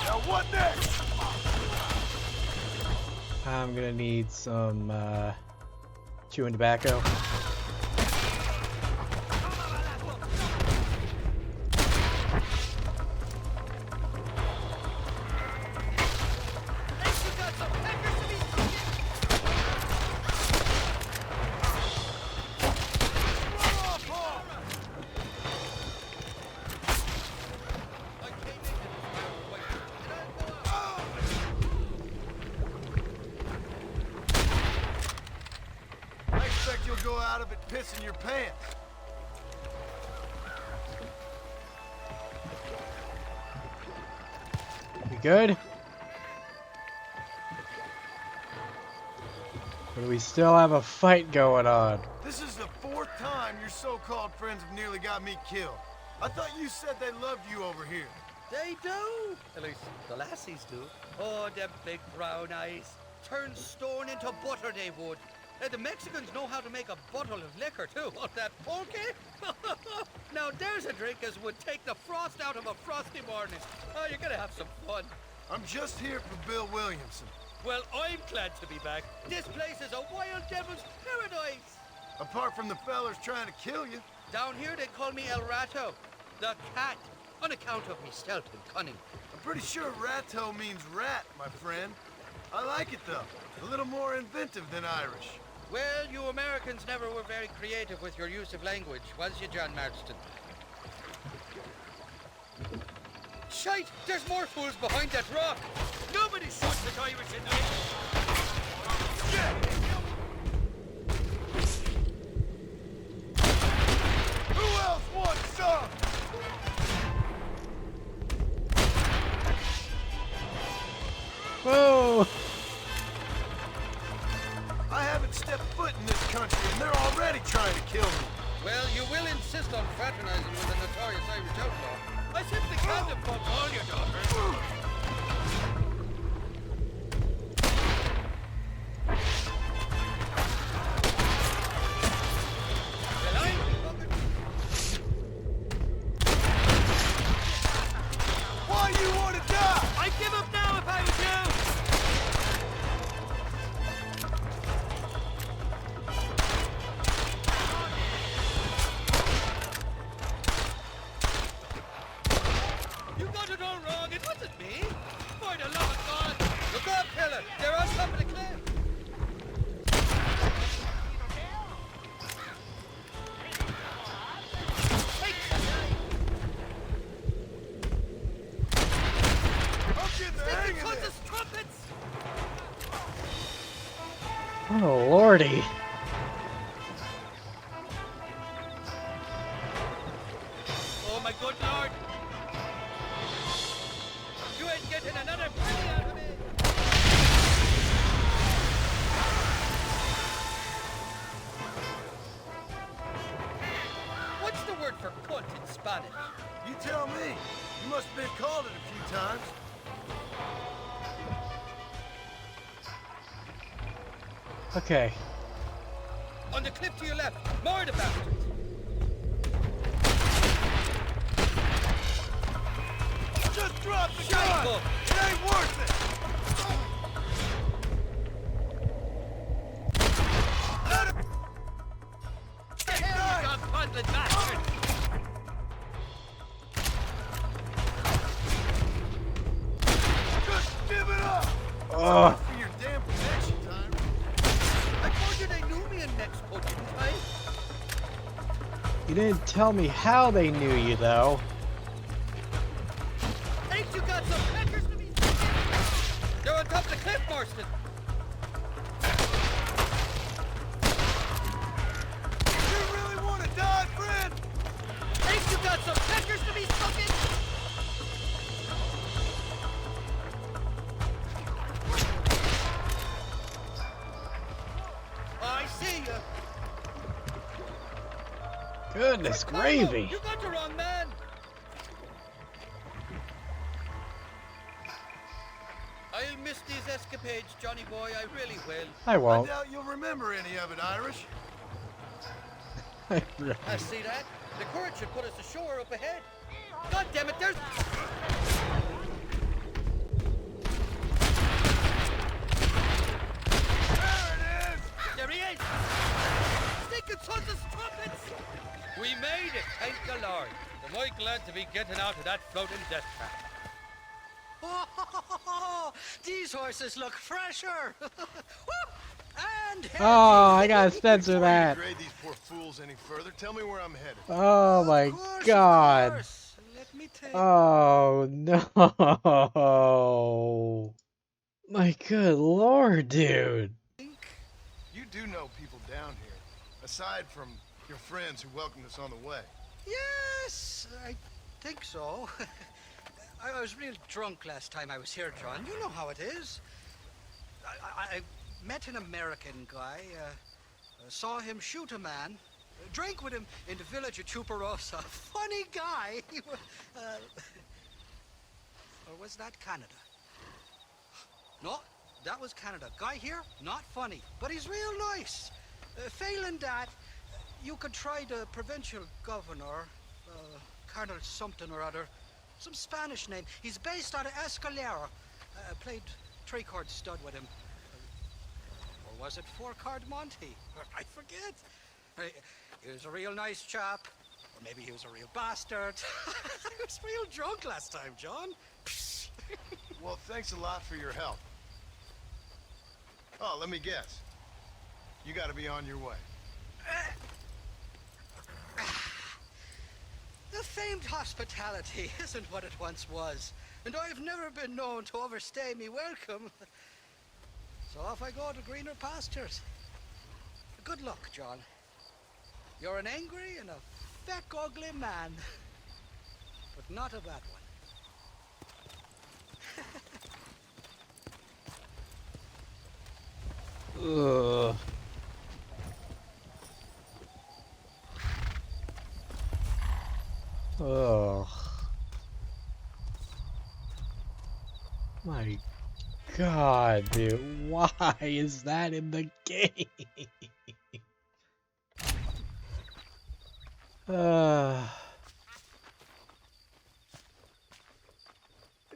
S4: Now what next?
S1: I'm gonna need some chewing tobacco.
S4: I expect you'll go out of it pissing your pants.
S1: We good? Or do we still have a fight going on?
S4: This is the 4th time your so-called friends have nearly got me killed. I thought you said they loved you over here.
S10: They do. At least the lassies do. Oh, them big brown eyes. Turn stone into butter they would. The Mexicans know how to make a bottle of liquor, too. Oh, that pulque? Now, there's a drink as would take the frost out of a frosty morning. Oh, you're gonna have some fun.
S4: I'm just here for Bill Williamson.
S10: Well, I'm glad to be back. This place is a wild devil's paradise.
S4: Apart from the fellers trying to kill you.
S10: Down here, they call me El Rato, the cat, on account of me stealth and cunning.
S4: I'm pretty sure Rato means rat, my friend. I like it, though. A little more inventive than Irish.
S10: Well, you Americans never were very creative with your use of language, was you, John Marston? Shite! There's more fools behind that rock! Nobody shoots at Irish in there!
S4: Who else wants some?
S1: Whoa!
S4: I haven't stepped foot in this country, and they're already trying to kill me.
S10: Well, you will insist on fraternizing with a notorious Irish outlaw. I simply can't afford all your daughters. Well, I'm fucking...
S4: Why you want to die?
S10: I'd give up now if I was you! You got it all wrong. It wasn't me. For the love of God. Look up, fella. They're on top of the cliff.
S4: I'm getting the hang of this.
S10: Trumpets!
S1: Oh, lordy.
S10: Oh, my good Lord. You ain't getting another penny out of me. What's the word for cunt in Spanish?
S4: You tell me. You must have been called it a few times.
S1: Okay.
S10: On the cliff to your left. More the bastards.
S4: Just drop the
S10: Shite
S4: gun!
S10: book.
S4: It ain't worth it! Let him...
S10: The hell, you dog-bundling bastard!
S4: Just give it up!
S1: Ugh.
S4: For your damn protection time.
S10: I told you they knew me in Mexico, didn't I?
S1: You didn't tell me how they knew you, though.
S10: Ain't you got some peckers to be? They're on top of the cliff, Marston.
S4: You really want to die, friend?
S10: Ain't you got some peckers to be sucking? I see you.
S1: Goodness
S10: Carlo,
S1: gravy.
S10: You got the wrong man. I'll miss these escapades, Johnny boy. I really will.
S1: I
S4: I
S1: won't.
S4: doubt you'll remember any of it, Irish.
S1: I really-
S10: I see that. The current should put us ashore up ahead. God damn it, there's...
S4: There it is!
S10: There he is! Stinking sons of trumpets! We made it, thank the Lord. Am I glad to be getting out of that floating death trap.
S7: Oh, these horses look fresher. And
S1: Oh, I gotta censor
S4: Before you
S1: that.
S4: degrade these poor fools any further, tell me where I'm headed.
S1: Oh my
S7: Of course,
S1: god.
S7: of course. Let me take...
S1: Oh no. My good lord, dude.
S4: You do know people down here, aside from your friends who welcomed us on the way.
S7: Yes, I think so. I was real drunk last time I was here, John. You know how it is. I met an American guy, saw him shoot a man, drank with him in the village of Chuparosa. Funny guy. Or was that Canada? No, That was Canada. Guy here, not funny, but he's real nice. Failing that, you could try the provincial governor, Colonel something or other. Some Spanish name. He's based out of Escalera. Played three-chord stud with him. Or was it four-chord Monty? I forget. He was a real nice chap. Or maybe he was a real bastard. I was real drunk last time, John.
S4: Well, thanks a lot for your help. Oh, let me guess. You gotta be on your way.
S7: The famed hospitality isn't what it once was, and I've never been known to overstay me welcome. So off I go to greener pastures. Good luck, John. You're an angry and a feck ugly man, but not a bad one.
S1: Ugh. Ugh. My God, dude, why is that in the game?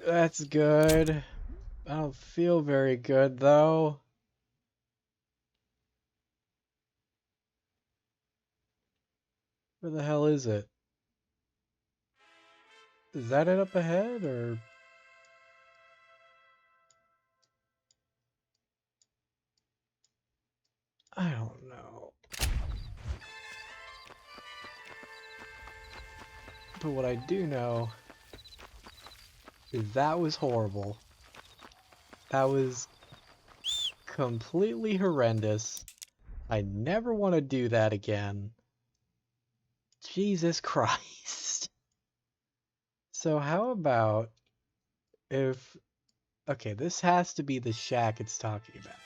S1: That's good. I don't feel very good though. Where the hell is it? Is that it up ahead, or? I don't know. But what I do know is that was horrible. That was completely horrendous. I never want to do that again. Jesus Christ. So how about if... Okay, this has to be the shack it's talking about.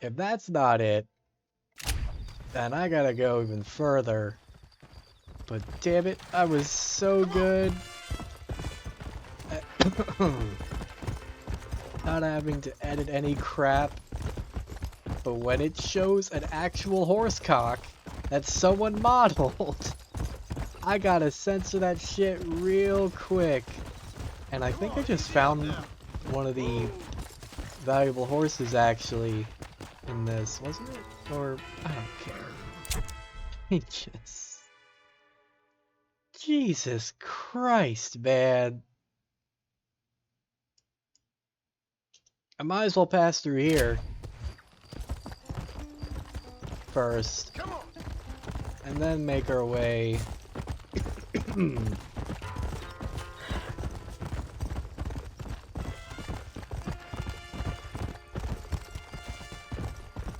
S1: If that's not it, then I gotta go even further. But damn it, I was so good. Not having to edit any crap. But when it shows an actual horse cock that someone modeled, I gotta censor that shit real quick. And I think I just found one of the valuable horses actually in this, wasn't it? Or, I don't care. It just... Jesus Christ, man. I might as well pass through here first, and then make our way.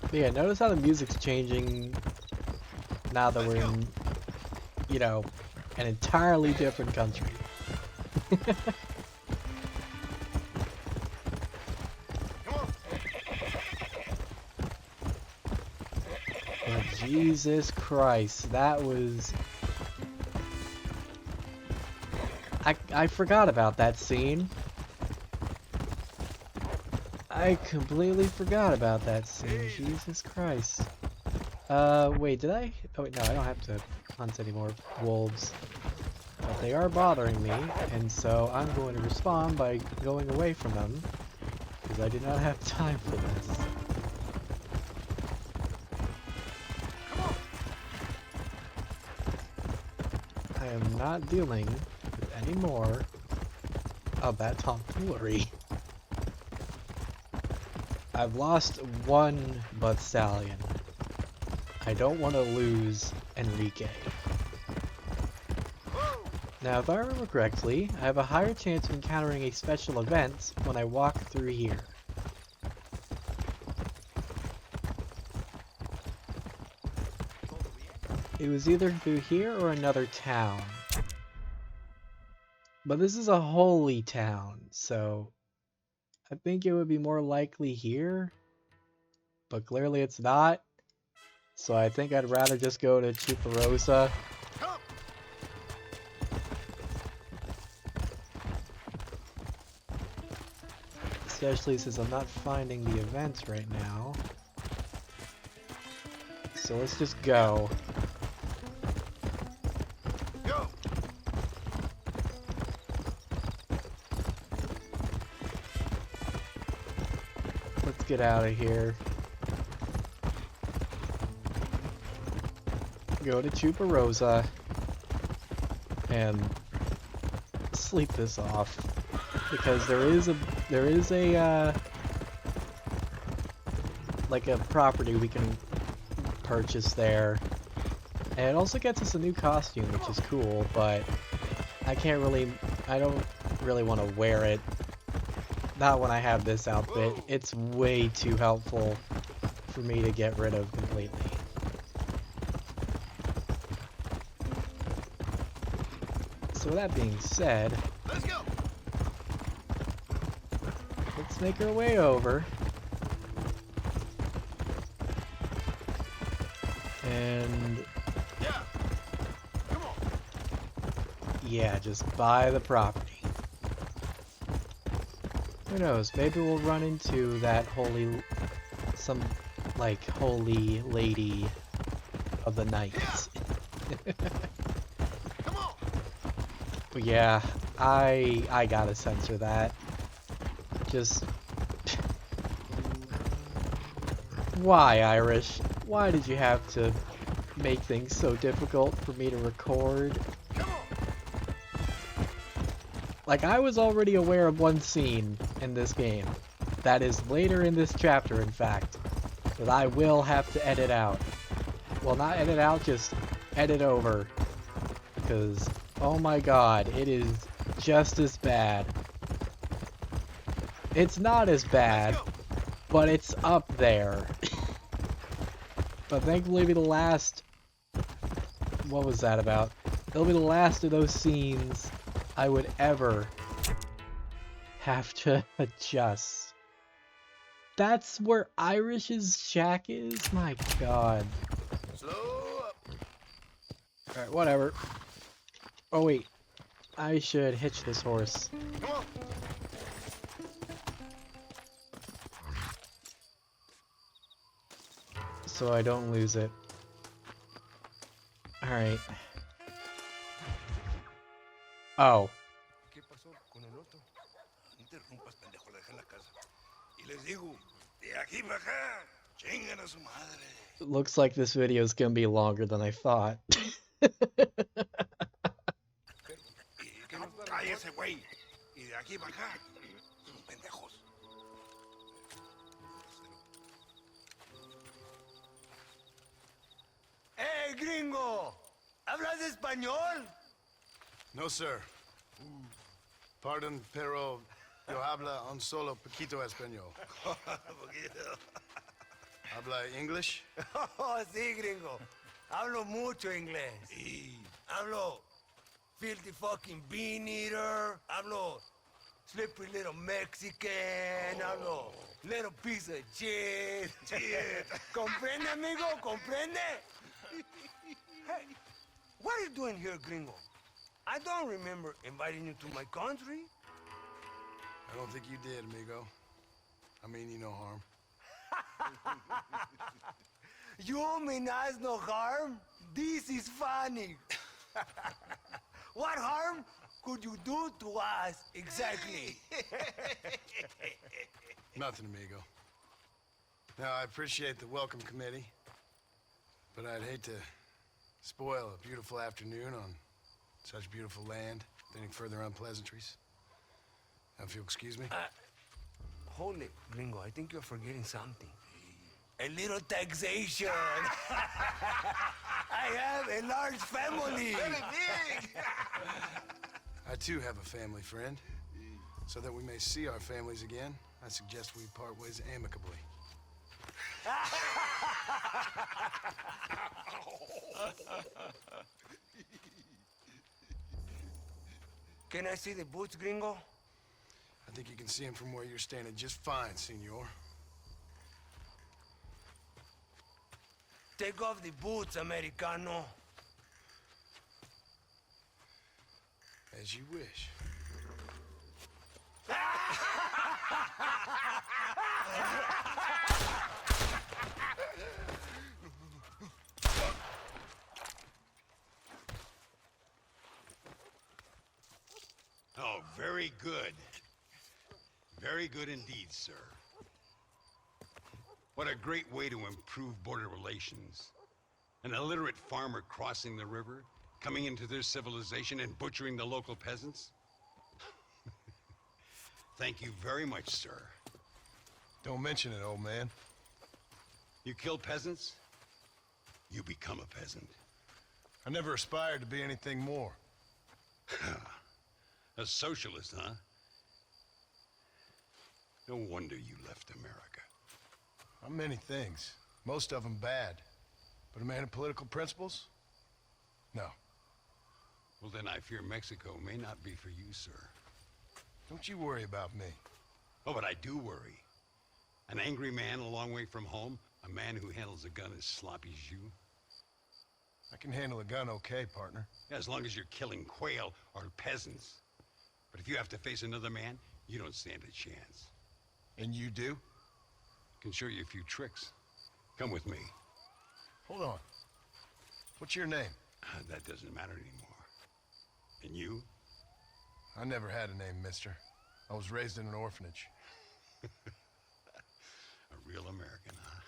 S1: But yeah, notice how the music's changing now that we're in, you know, an entirely different country. But Jesus Christ, that was... I forgot about that scene. I completely forgot about that scene. Jesus Christ. Wait, did I? Oh wait, no, I don't have to hunt any more wolves. But they are bothering me, and so I'm going to respond by going away from them, because I do not have time for this. I am not dealing with any more of that tomfoolery. I've lost one butt stallion. I don't want to lose Enrique. Now, if I remember correctly, I have a higher chance of encountering a special event when I walk through here. It was either through here or another town. But this is a holy town, so I think it would be more likely here. But clearly it's not. So I think I'd rather just go to Chuparosa. especially since I'm not finding the events right now. So let's just go.
S4: Go!
S1: Let's get out of here. Go to Chuparosa and sleep this off, because there is a like a property we can purchase there, and it also gets us a new costume, which is cool, but I don't really want to wear it. Not when I have this outfit. It's way too helpful for me to get rid of completely. So with that being said,
S4: Let's go!
S1: let's make our way over. And
S4: Yeah! Come on!
S1: yeah, just buy the property. Who knows, maybe we'll run into that some holy lady of the night.
S4: Come on!
S1: But yeah, I gotta censor that. Just why, Irish? Why did you have to make things so difficult for me to record?
S4: Come on!
S1: Like, I was already aware of one scene in this game that is later in this chapter, in fact, that I will have to edit out. Well, not edit out, just edit over. Because, oh my god, it is just as bad. It's not as bad, but it's up there. But thankfully the last... What was that about? It'll be the last of those scenes I would ever have to adjust. That's where Irish's shack is? My god.
S4: Slow up!
S1: Alright, whatever. Oh wait, I should hitch this horse.
S4: Come on!
S1: So I don't lose it. Alright. Oh.
S5: ¿Qué pasó con el otro? No interrumpas, pendejo, la dejé en la casa. Y les digo, de aquí para acá, chingan a su madre.
S1: Looks like this video is gonna be longer than I thought.
S5: Cállese, güey. Y de aquí para acá, son pendejos. ¡Hey, gringo! ¿Hablas español?
S4: No, sir. Pardon, pero yo habla un solo poquito español. ¿Habla English?
S5: Oh, sí, gringo. Hablo mucho inglés. Hablo filthy fucking bean eater. Hablo slippery little Mexican. Hablo little piece of shit. ¿Comprende, amigo? ¿Comprende? Hey, what are you doing here, gringo? I don't remember inviting you to my country.
S4: I don't think you did, amigo. I mean you no harm.
S5: You mean us no harm? This is funny. What harm could you do to us exactly?
S4: Nothing, amigo. Now, I appreciate the welcome committee, but I'd hate to spoil a beautiful afternoon on such beautiful land with any further unpleasantries. Now, if you'll excuse me.
S5: Hold it, gringo. I think you're forgetting something. A little taxation. I have a large family. Very big.
S4: I too have a family friend. So that we may see our families again, I suggest we part ways amicably.
S5: Can I see the boots, gringo?
S4: I think you can see him from where you're standing just fine, senor.
S5: Take off the boots, Americano.
S4: As you wish.
S11: Oh, very good. Very good indeed, sir. What a great way to improve border relations. An illiterate farmer crossing the river, coming into their civilization and butchering the local peasants? Thank you very much, sir.
S4: Don't mention it, old man.
S11: You kill peasants, you become a peasant.
S4: I never aspired to be anything more.
S11: A socialist, huh? No wonder you left America.
S4: I'm many things, most of them bad. But a man of political principles? No.
S11: Well, then I fear Mexico may not be for you, sir.
S4: Don't you worry about me.
S11: Oh, but I do worry. An angry man a long way from home, a man who handles a gun as sloppy as you.
S4: I can handle a gun okay, partner.
S11: Yeah, as long as you're killing quail or peasants. But if you have to face another man, you don't stand a chance.
S4: And you do?
S11: Can show you a few tricks. Come with me.
S4: Hold on. What's your name?
S11: That doesn't matter anymore. And you?
S4: I never had a name, mister. I was raised in an orphanage.
S11: A real American, huh?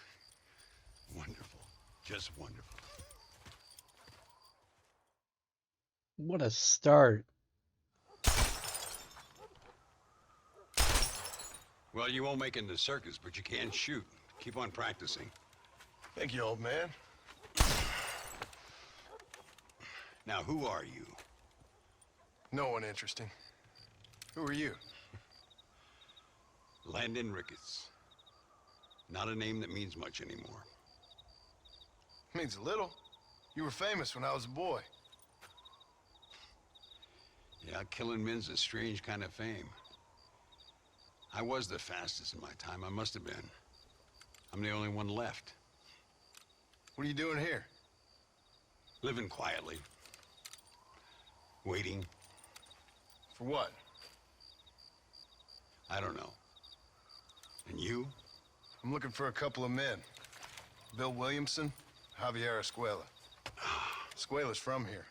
S11: Wonderful. Just wonderful.
S1: What a start.
S11: Well, you won't make it in the circus, but you can shoot. Keep on practicing.
S4: Thank you, old man.
S11: Now, who are you?
S4: No one interesting. Who are you?
S11: Landon Ricketts. Not a name that means much anymore.
S4: Means a little. You were famous when I was a boy.
S11: Yeah, killing men's a strange kind of fame. I was the fastest in my time. I must have been. I'm the only one left.
S4: What are you doing here?
S11: Living quietly. Waiting.
S4: For what?
S11: I don't know. And you?
S4: I'm looking for a couple of men. Bill Williamson, Javier Escuela. Escuela's from here.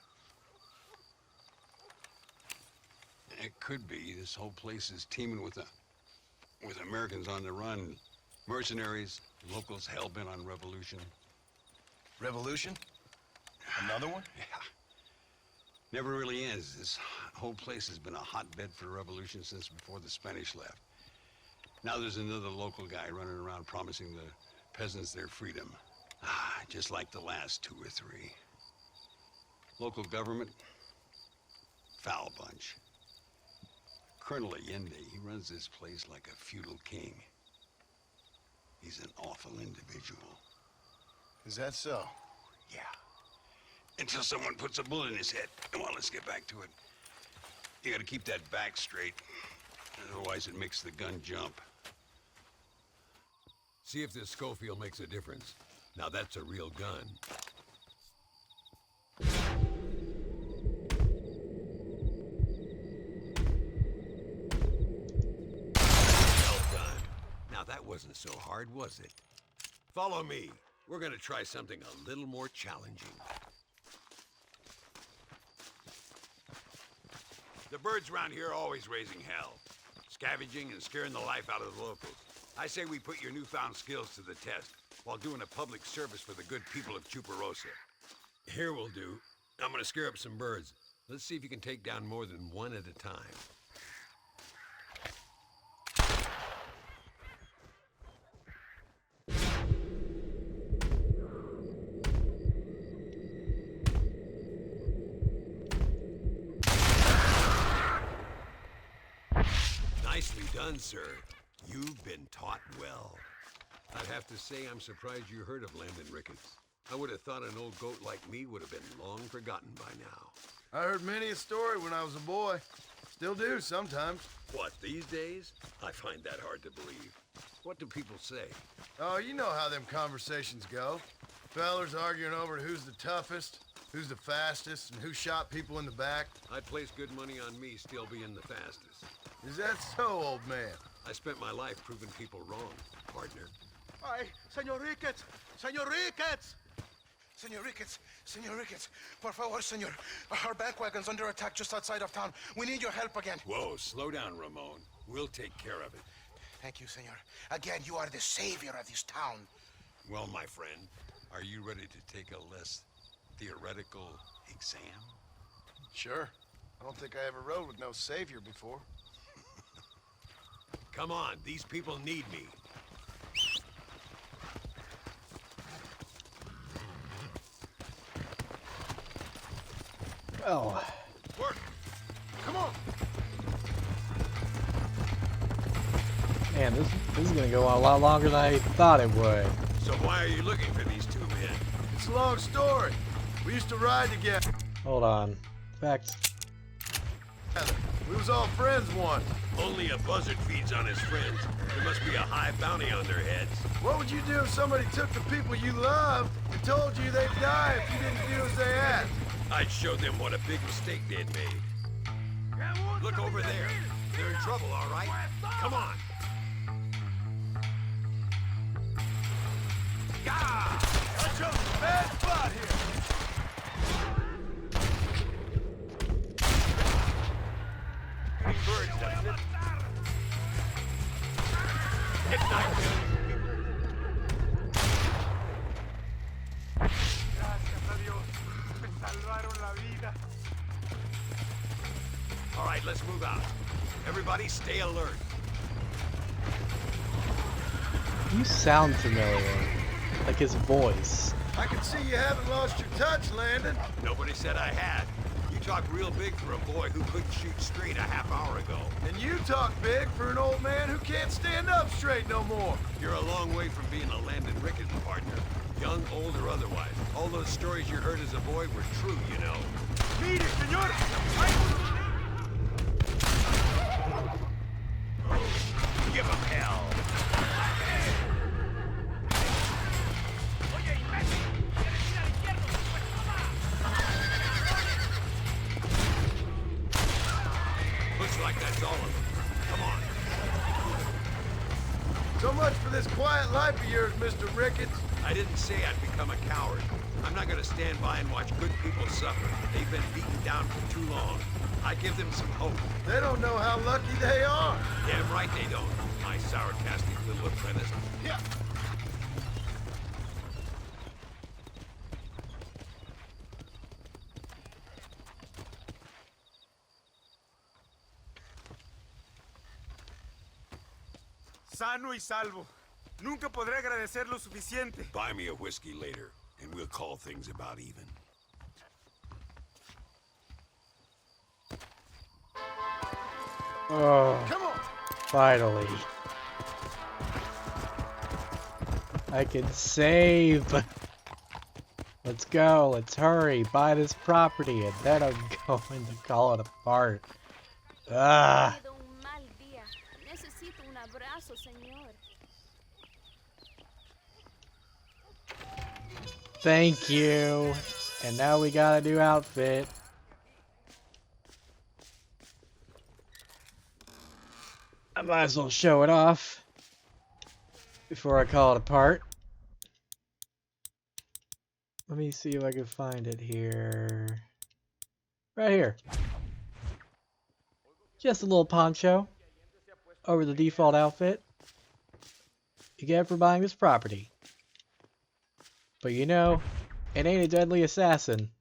S11: It could be. This whole place is teeming with Americans on the run. Mercenaries, locals hell-bent on revolution.
S4: Revolution? Another one?
S11: Yeah. Never really ends. This whole place has been a hotbed for revolution since before the Spanish left. Now there's another local guy running around promising the peasants their freedom. Just like the last two or three. Local government, foul bunch. Colonel Allende, he runs this place like a feudal king. He's an awful individual.
S4: Is that so?
S11: Yeah. Until someone puts a bullet in his head. Come on, let's get back to it. You gotta keep that back straight. Otherwise it makes the gun jump.
S12: See if this Schofield makes a difference. Now that's a real gun. Well done. Now that wasn't so hard, was it? Follow me. We're gonna try something a little more challenging. The birds around here are always raising hell, scavenging and scaring the life out of the locals. I say we put your newfound skills to the test while doing a public service for the good people of Chuparosa. Here we'll do. I'm gonna scare up some birds. Let's see if you can take down more than one at a time. Nicely done, sir. You've been taught well. I'd have to say I'm surprised you heard of Landon Ricketts. I would have thought an old goat like me would have been long forgotten by now.
S4: I heard many a story when I was a boy. Still do sometimes.
S12: What, these days? I find that hard to believe. What do people say?
S4: Oh, you know how them conversations go. Fellers arguing over who's the toughest, who's the fastest, and who shot people in the back.
S12: I'd place good money on me still being the fastest.
S4: Is that so, old man?
S11: I spent my life proving people wrong, partner.
S5: Ay, Señor Ricketts! Señor Ricketts! Señor Ricketts! Señor Ricketts! Por favor, señor. Our bank wagon's under attack just outside of town. We need your help again.
S11: Whoa, slow down, Ramon. We'll take care of it.
S5: Thank you, senor. Again, you are the savior of this town.
S11: Well, my friend, are you ready to take a less theoretical exam?
S4: Sure. I don't think I ever rode with no savior before.
S11: Come on, these people need me.
S1: Oh.
S11: Work!
S5: Come on!
S1: Man, this is gonna go on a lot longer than I thought it would.
S11: So why are you looking for these two men?
S4: It's a long story. We used to ride together.
S1: Hold on. Facts.
S4: We was all friends once.
S11: Only a buzzard feeds on his friends. There must be a high bounty on their heads.
S4: What would you do if somebody took the people you loved and told you they'd die if you didn't do as they asked?
S11: I'd show them what a big mistake they'd made. Look over there. They're in trouble, all right? Come on.
S4: I chose a bad spot here.
S11: Birds, doesn't it? It's not good. All right, let's move out. Everybody stay alert.
S1: You sound familiar. Like his voice.
S4: I can see you haven't lost your touch, Landon.
S11: Nobody said I had. You talk real big for a boy who couldn't shoot straight a half hour ago.
S4: And you talk big for an old man who can't stand up straight no more.
S11: You're a long way from being a Landon Ricketts partner. Young, old, or otherwise. All those stories you heard as a boy were true, you know.
S4: Mire, señor.
S11: Give him hell. Looks like that's all of them. Come on.
S4: So much for this quiet life of yours, Mr. Ricketts.
S11: I didn't say I'd become a coward. I'm not gonna stand by and watch good people suffer. They've been beaten down for too long. I give them some hope.
S4: They don't know how lucky they are.
S11: Damn right they don't. My sarcastic little apprentice.
S4: Yeah.
S13: Sano y salvo. Nunca podré agradecer lo suficiente.
S11: Buy me a whiskey later, and we'll call things about even.
S1: Oh.
S4: Come on.
S1: Finally. I can save. Let's go. Let's hurry. Buy this property, and then I'm going to call it apart. Ah. Thank you. And now we got a new outfit. I might as well show it off before I call it apart. Let me see if I can find it here. Right here. Just a little poncho over the default outfit you get for buying this property. But you know, it ain't a deadly assassin.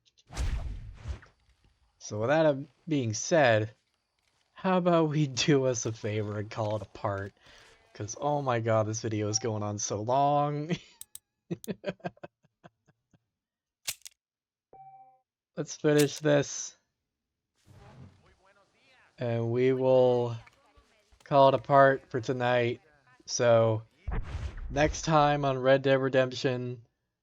S1: So with that being said, how about we do us a favor and call it apart? Because oh my god, this video is going on so long. Let's finish this. And we will call it apart for tonight. So, next time on Red Dead Redemption,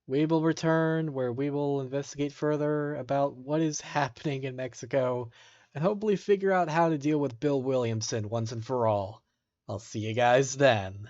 S1: we will return where we will investigate further about what is happening in Mexico and hopefully figure out how to deal with Bill Williamson once and for all. I'll see you guys then.